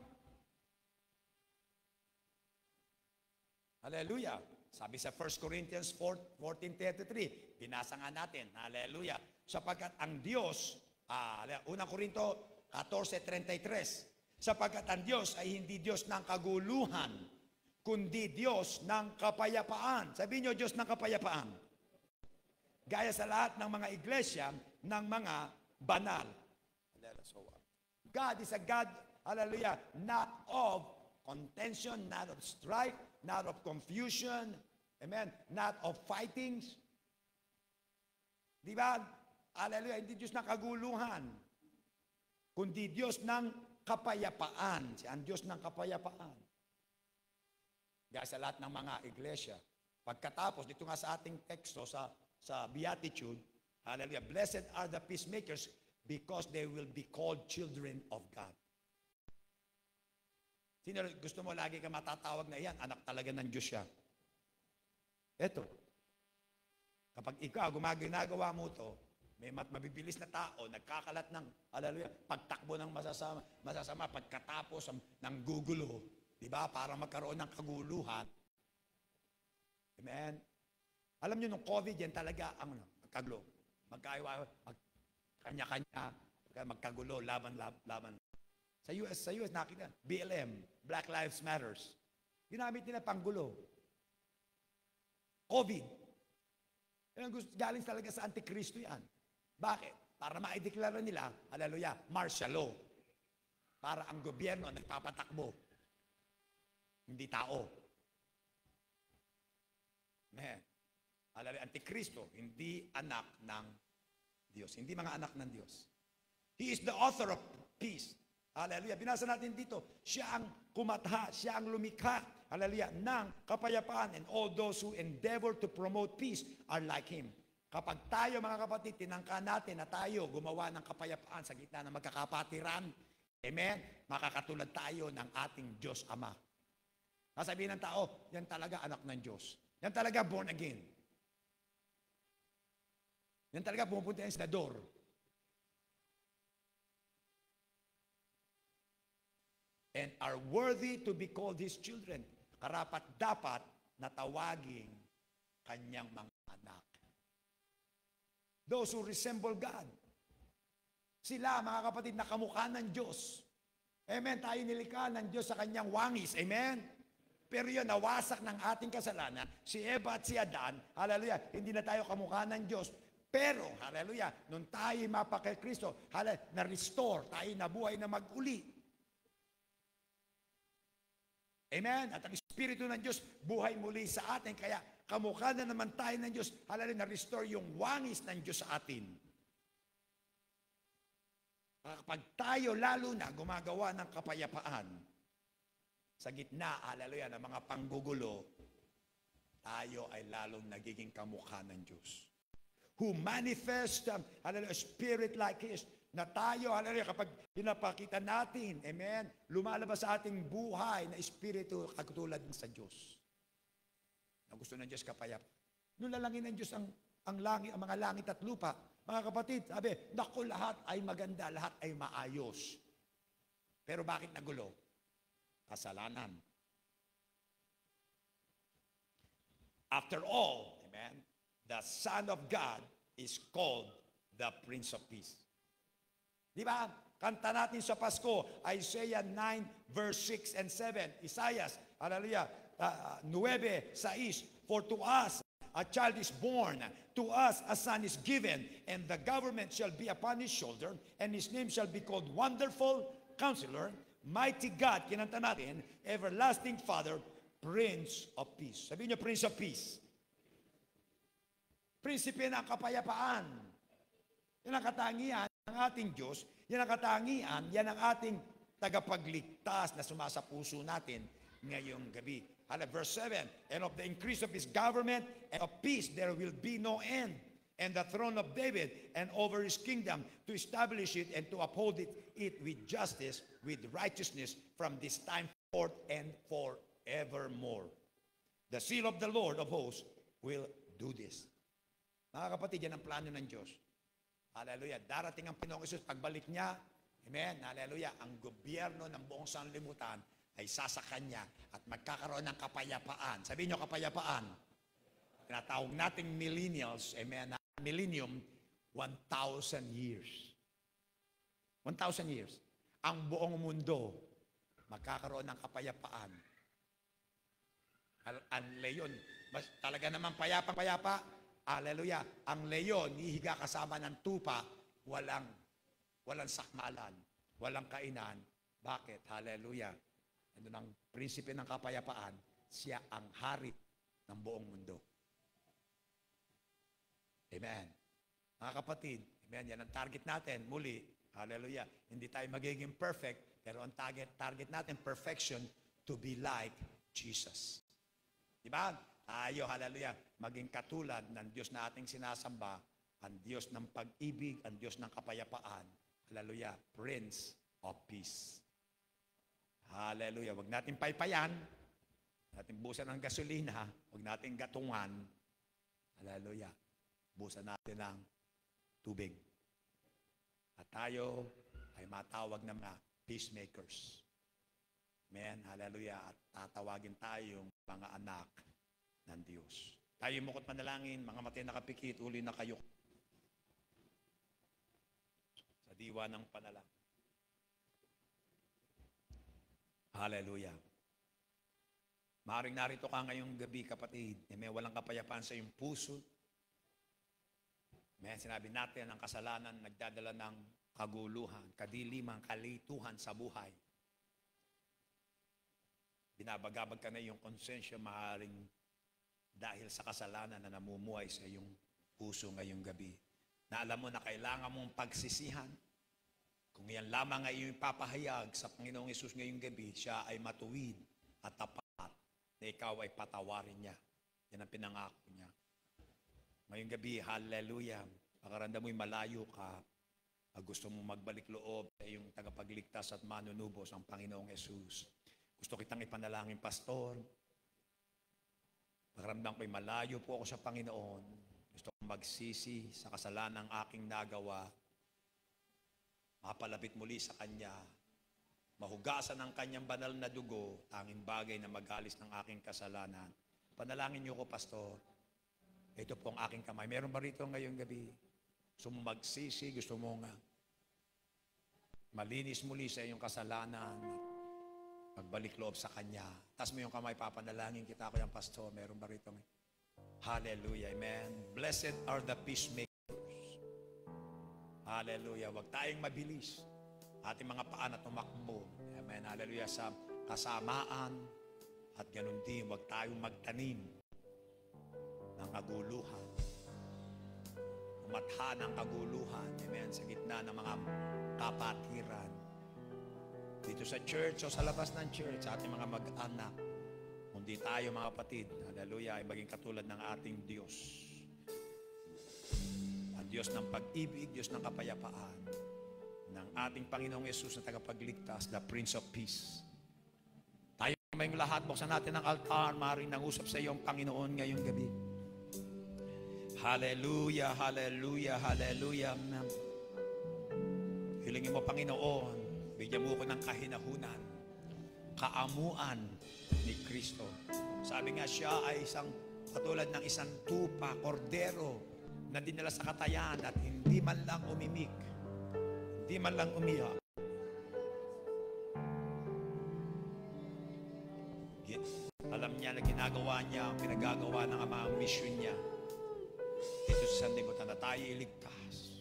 hallelujah. Sabi sa 1 Corinthians 14:33, binasa nga natin, hallelujah. Sapagkat ang Diyos, unang Korinto 14:33, sapagkat ang Diyos ay hindi Diyos ng kaguluhan, kundi Diyos ng kapayapaan. Sabihin niyo, Diyos ng kapayapaan. Gaya sa lahat ng mga iglesia, ng mga banal. God is a God, hallelujah, not of contention, not of strife, not of confusion, amen, not of fightings. Di ba? Hallelujah, hindi Diyos ng kaguluhan, kundi Diyos ng kapayapaan. Siya ang Diyos ng kapayapaan. Kaya sa lahat ng mga iglesia, pagkatapos, dito nga sa ating teksto, sa Beatitude, hallelujah, blessed are the peacemakers because they will be called children of God. Sino gusto mo lagi ka matatawag na yan? Anak talaga ng Diyos siya. Eto, kapag ikaw ginagawa mo to, may mabibilis na tao, nagkakalat ng, hallelujah, pagtakbo ng masasama pagkatapos ng gugulo, di ba? Para magkaroon ng kaguluhan. Amen? Alam niyo, nung COVID, yan talaga ang magkagulo. Kanya-kanya, magkagulo, laban. Sa US nakita, BLM, Black Lives Matters. Ginamit nila panggulo. COVID. Galing talaga sa Antikristo yan. Bakit? Para maideklara nila, hallelujah, martial law. Para ang gobyerno nagpapatakbo. Hindi tao. Amen. Hallelujah, Antikristo, hindi anak ng Diyos. Hindi mga anak ng Diyos. He is the author of peace. Hallelujah. Binasa natin dito, siya ang kumatha, siya ang lumikha, hallelujah, ng kapayapaan, and all those who endeavor to promote peace are like Him. Kapag tayo, mga kapatid, tinangka natin na tayo gumawa ng kapayapaan sa gitna ng magkakapatiran, amen, makakatulad tayo ng ating Diyos Ama. Sasabihin ng tao, yan talaga anak ng Diyos. Yan talaga born again. Yan talaga pumupunta yan sa door. And are worthy to be called His children. Karapat-dapat na tawaging kanyang mga anak. Those who resemble God. Sila, mga kapatid, na kamukha ng Diyos. Amen. Tayo nilikha ng Diyos sa kanyang wangis. Amen. Pero yun, nawasak ng ating kasalanan. Si Eva at si Adan, hallelujah, hindi na tayo kamukha ng Diyos. Pero, hallelujah, nung tayo mapakay Kristo, hallelujah, na-restore, tayo nabuhay na mag-uli. Amen? At ang Espiritu ng Diyos buhay muli sa atin. Kaya kamukha na naman tayo ng Diyos. Hallelujah, na-restore yung wangis ng Diyos sa atin. Kapag tayo lalo na gumagawa ng kapayapaan sa gitna, hallelujah, ng mga panggugulo, tayo ay lalong nagiging kamukha ng Diyos. Who manifest, hallelujah, a spirit like His, na tayo, hallelujah, kapag pinapakita natin, amen, lumalabas sa ating buhay na espiritu katulad sa Diyos. Na gusto ng Diyos kapayap. Nulalangin ng Diyos ang langit, ang mga langit at lupa. Mga kapatid, sabi, naku, lahat ay maganda, lahat ay maayos. Pero bakit nagulo? Kasalanan. After all, amen, the Son of God is called the Prince of Peace. Di ba? Kanta natin sa Pasko, Isaiah 9, verse 6 and 7. Isaiah, hallelujah, 9, 6. For to us a child is born, to us a son is given, and the government shall be upon his shoulder, and his name shall be called Wonderful Counselor, Mighty God, kinanta natin, Everlasting Father, Prince of Peace. Sabihin niyo, Prince of Peace. Prinsipe ng kapayapaan. Yan ang katangian ng ating Diyos, yan ang katangian, yan ang ating tagapagligtas na sumasa puso natin ngayong gabi. Verse 7, and of the increase of his government and of peace there will be no end, and the throne of David and over his kingdom to establish it and to uphold it with justice, with righteousness from this time forth and forevermore. The seal of the Lord of hosts will do this. Mga kapatid, yan ang plano ng Diyos. Hallelujah. Darating ang Pinoong Isus, pagbalik niya, amen, hallelujah, ang gobyerno ng buong sanlibutan ay sasakan niya at magkakaroon ng kapayapaan. Sabihin niyo kapayapaan. Tinatawag nating millennials, amen, millennium, 1,000 years. 1,000 years. Ang buong mundo, magkakaroon ng kapayapaan. Ang leyon, talaga naman payapa. Hallelujah. Ang leyon, hihiga kasama ng tupa, walang sakmalan, walang kainan. Bakit? Hallelujah. Ano ng prinsipe ng kapayapaan, siya ang hari ng buong mundo. Amen. Mga kapatid, amen, yan ang target natin. Muli, hallelujah, hindi tayo magiging perfect, pero ang target natin, perfection, to be like Jesus. Diba? Tayo, hallelujah, maging katulad ng Diyos na ating sinasamba, ang Diyos ng pag-ibig, ang Diyos ng kapayapaan. Hallelujah, Prince of Peace. Hallelujah, wag natin paypayan, natin busan ng gasolina, wag natin gatungan. Hallelujah, busan natin ng tubig. At tayo ay matawag na mga peacemakers. Amen, hallelujah, at tatawagin tayong mga anak ng Diyos. Tayo mukot manalangin, mga matay nakapikit, uli na kayo sa diwa ng panalangin. Hallelujah. Maaring narito ka ngayong gabi, kapatid, may walang kapayapaan sa iyong puso. May sinabi natin, ang kasalanan nagdadala ng kaguluhan, kadiliman, kalituhan sa buhay. Binabagabag ka na iyong konsensya, maaaring dahil sa kasalanan na namumuhay sa iyong puso ngayong gabi. Na alam mo na kailangan mong pagsisihan. Kung yan lamang ay iyong papahayag sa Panginoong Hesus ngayong gabi, siya ay matuwid at tapat na ikaw ay patawarin niya. Yan ang pinangako niya. Ngayong gabi, hallelujah, pakaranda mo'y malayo ka, gusto mong magbalik loob sa iyong tagapagligtas at manunubos ang Panginoong Hesus. Gusto kitang ipanalangin, Pastor. Pakiramdam ko'y malayo po ako sa Panginoon. Gusto kong magsisi sa kasalanang aking nagawa. Mapalapit muli sa Kanya. Mahugasan ang Kanyang banal na dugo, tanging bagay na mag-alis ng aking kasalanan. Panalangin niyo ko, Pastor. Ito po ang aking kamay. Meron ba rito ngayong gabi? Gusto mo magsisi, gusto mo nga malinis muli sa iyong kasalanan, magbalik loob sa Kanya. Tas mo yung kamay, papanalangin kita ko yung Pastor. Meron ba rito? Hallelujah, amen. Blessed are the peacemakers. Hallelujah. Huwag tayong mabilis. Ating mga paa na tumakbo. Amen. Hallelujah. Sa kasamaan. At ganun din, huwag tayong magtanim ng kaguluhan. Umatha ng kaguluhan. Amen. Sa gitna ng mga kapatiran. Dito sa church o sa labas ng church, sa ating mga mag-anak, kundi tayo mga kapatid, hallelujah, ay maging katulad ng ating Diyos. Ang Diyos ng pag-ibig, Diyos ng kapayapaan, ng ating Panginoong Yesus na tagapagligtas, the Prince of Peace. Tayo ngayong lahat, buksan natin ang altar, maaaring nangusap sa iyong Panginoon ngayong gabi. Hallelujah, hallelujah, hallelujah. Hilingin mo, Panginoon, bigyan mo ko ng kahinahunan, kaamuan ni Kristo. Sabi nga siya ay katulad ng isang tupa, kordero, na dinala sa katayan at hindi man lang umimik, hindi man lang umiyak. Alam niya na ginagawa niya ang pinagagawa ng Ama ang mission niya. Dito sa sanlibutan na tayo iligtas.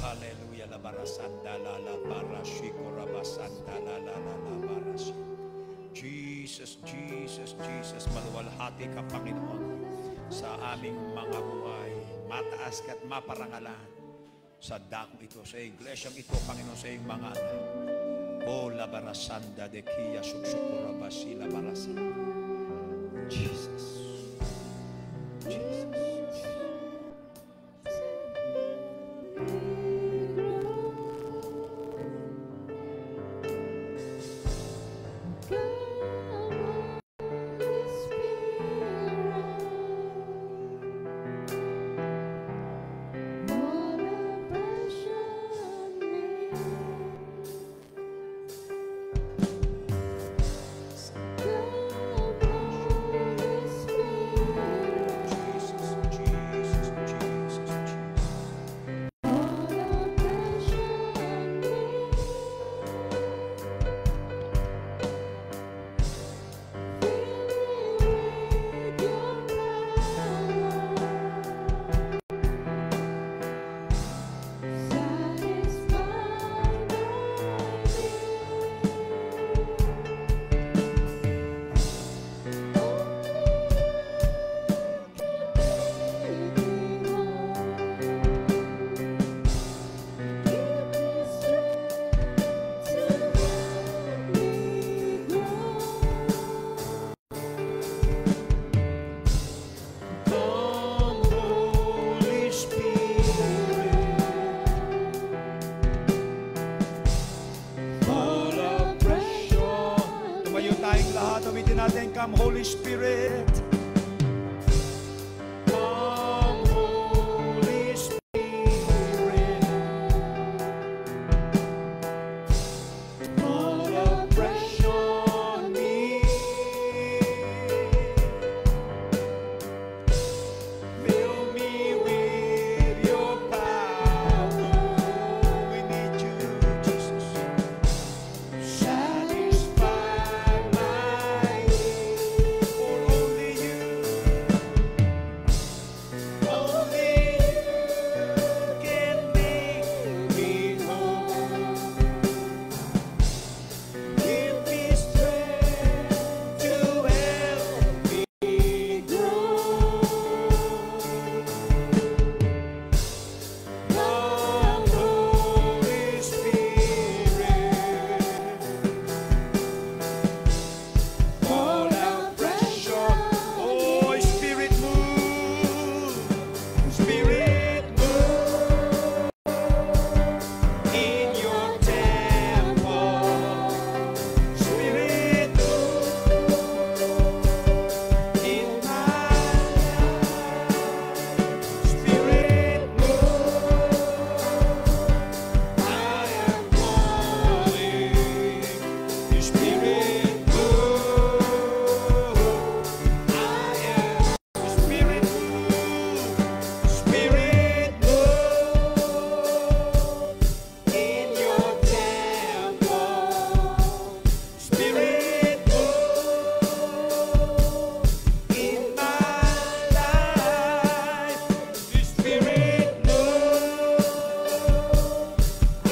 Hallelujah. Labarasanda lalabarashiko rabasanda lalalabarashiko. Jesus, Jesus, Jesus, maluwalhati ka, Panginoon, sa aming mga buhay. Mataas ka at maparangalan sa dakong ito, sa iglesyang ito, Panginoon, sa iyong mga anak. O labarasanda de kia suksukurabasi labarasanda. Jesus. Jesus. Come, Holy Spirit. Come, Holy Spirit. Fall afresh on me. Fill me with your power. We need you, Jesus. Satisfy my need, for only you can make me whole. Give me strength to help me grow. Come, Holy Spirit. Fall out fresh on. Oh, Spirit move. Spirit move in your temple. Spirit move in my life. Spirit move. I am calling. Spirit move. I am Spirit move. Spirit move in your temple. Spirit move in my life. Spirit move. I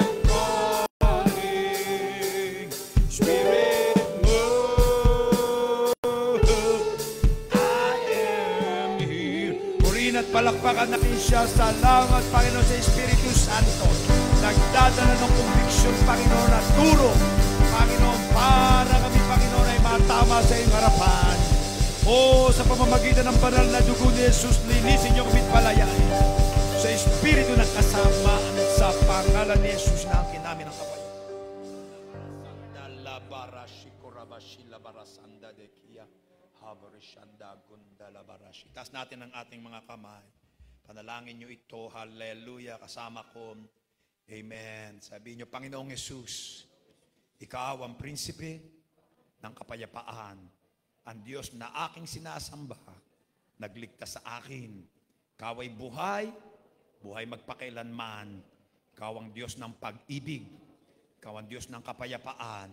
am calling. Spirit move. I am here. Purihin at palakpakan natin siya. Salamat, Panginoon, sa Espiritu Santo. Nagdadala ng conviction, Panginoon, at turo, Panginoon, para kami, Panginoon, ay matama sa iyong harapan. O sa pamamagitan ng banal na dugo ni Jesus, linisin niyo kami at palayain sa Espiritu ng kasamaan sa pangalan ni Jesus na ang kinamin ng kapatid. Taas natin ang ating mga kamay. Panalangin nyo ito. Hallelujah. Kasama ko. Amen. Sabi nyo, Panginoong Jesus, Ikaw ang prinsipe ng kapayapaan. Ang Diyos na aking sinasamba, nagligtas sa akin. Ikaw ay buhay, buhay magpakailanman. Ikaw ang Diyos ng pag-ibig. Ikaw ang Diyos ng kapayapaan.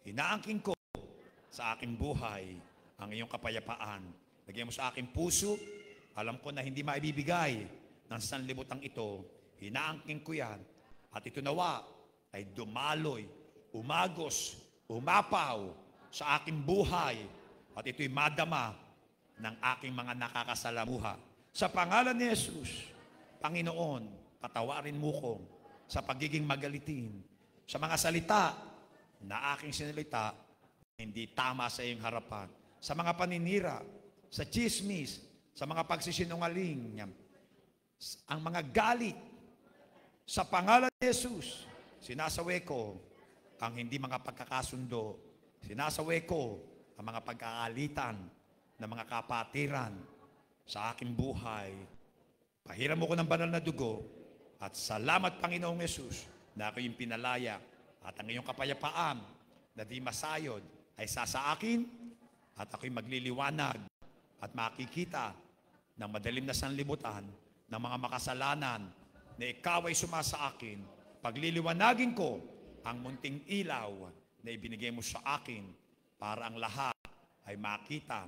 Inaangkin ko sa aking buhay ang iyong kapayapaan. Lagyan mo sa aking puso, alam ko na hindi maibibigay ng sanlibutan ito. Hinaangking ko yan. At ito nawa ay dumaloy, umagos, umapaw sa aking buhay. At ito'y madama ng aking mga nakakasalamuha. Sa pangalan ni Jesus, Panginoon, patawarin mo ko sa pagiging magalitin, sa mga salita na aking sinalita, hindi tama sa iyong harapan, sa mga paninira, sa chismis, sa mga pagsisinungaling, ang mga galit, sa pangalan ni Jesus, sinasawi ko ang hindi mga pagkakasundo, sinasawi ko ang mga pagkaalitan ng mga kapatiran sa aking buhay. Pahiram mo ko ng banal na dugo at salamat Panginoong Yesus na ako yung pinalaya at ang iyong kapayapaan na di masayod ay sa akin at ako'y magliliwanag at makikita ng madilim na sanlibutan ng mga makasalanan na ikaw ay sumasa akin. Pagliliwanagin ko ang munting ilaw na ibinigay mo sa akin para ang lahat ay makita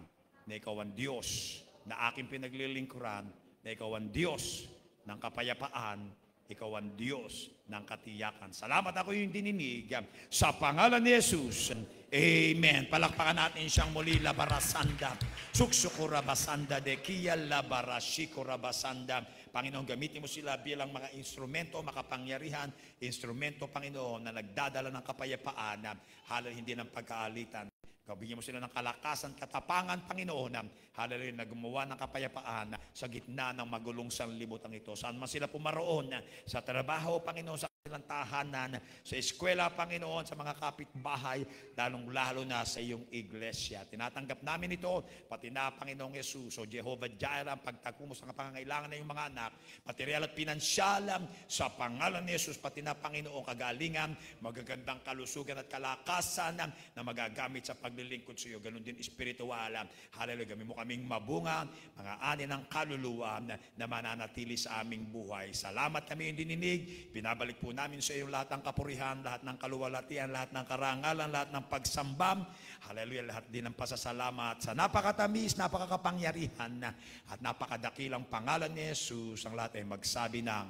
na ikaw ang Diyos na aking pinaglilingkuran, na ikaw ang Diyos ng kapayapaan, ikaw ang Diyos ng katiyakan. Salamat ako yung dininig sa pangalan ni Jesus. Amen. Palakpakan natin siyang muli, labarasanda. Suksukura basanda de kia labarashikura basanda. Panginoon, gamitin mo sila bilang mga instrumento, makapangyarihan, instrumento, Panginoon, na nagdadala ng kapayapaan, halal hindi ng pagkaalitan. Bigyan mo sila ng kalakasan, katapangan, Panginoon, hallelujah, na gumawa ng kapayapaan sa gitna ng magulong sanlibutan ito. Saan man sila pumaroon, sa trabaho, Panginoon, sa kanilang tahanan, sa eskwela, Panginoon, sa mga kapitbahay, lalong-lalo na sa iyong iglesia. Tinatanggap namin ito, pati na, Panginoong Yesus, o Jehovah Jireh, pagtagpo mo sa pangangailangan ng iyong mga anak, material at pinansyal, sa pangalan ni Yesus, pati na, Panginoong, kagalingan, magagandang kalusugan at kalakasan na magagamit sa paglilingkod sa iyo, ganun din espiritual. Hallelujah, gawin mo kaming mabunga, mga ani ng kaluluwa na mananatili sa aming buhay. Salamat kami yung dininig, binabalik po namin sa iyo lahat ng kapurihan, lahat ng kaluwalhatian, lahat ng karangalan, lahat ng pagsambam. Hallelujah, lahat din ng pasasalamat sa napakatamis, napakakapangyarihan at napakadakilang pangalan ni Jesus. Ang lahat ay magsabi ng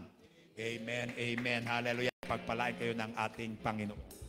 Amen, Amen, Hallelujah. Pagpalain kayo ng ating Panginoon.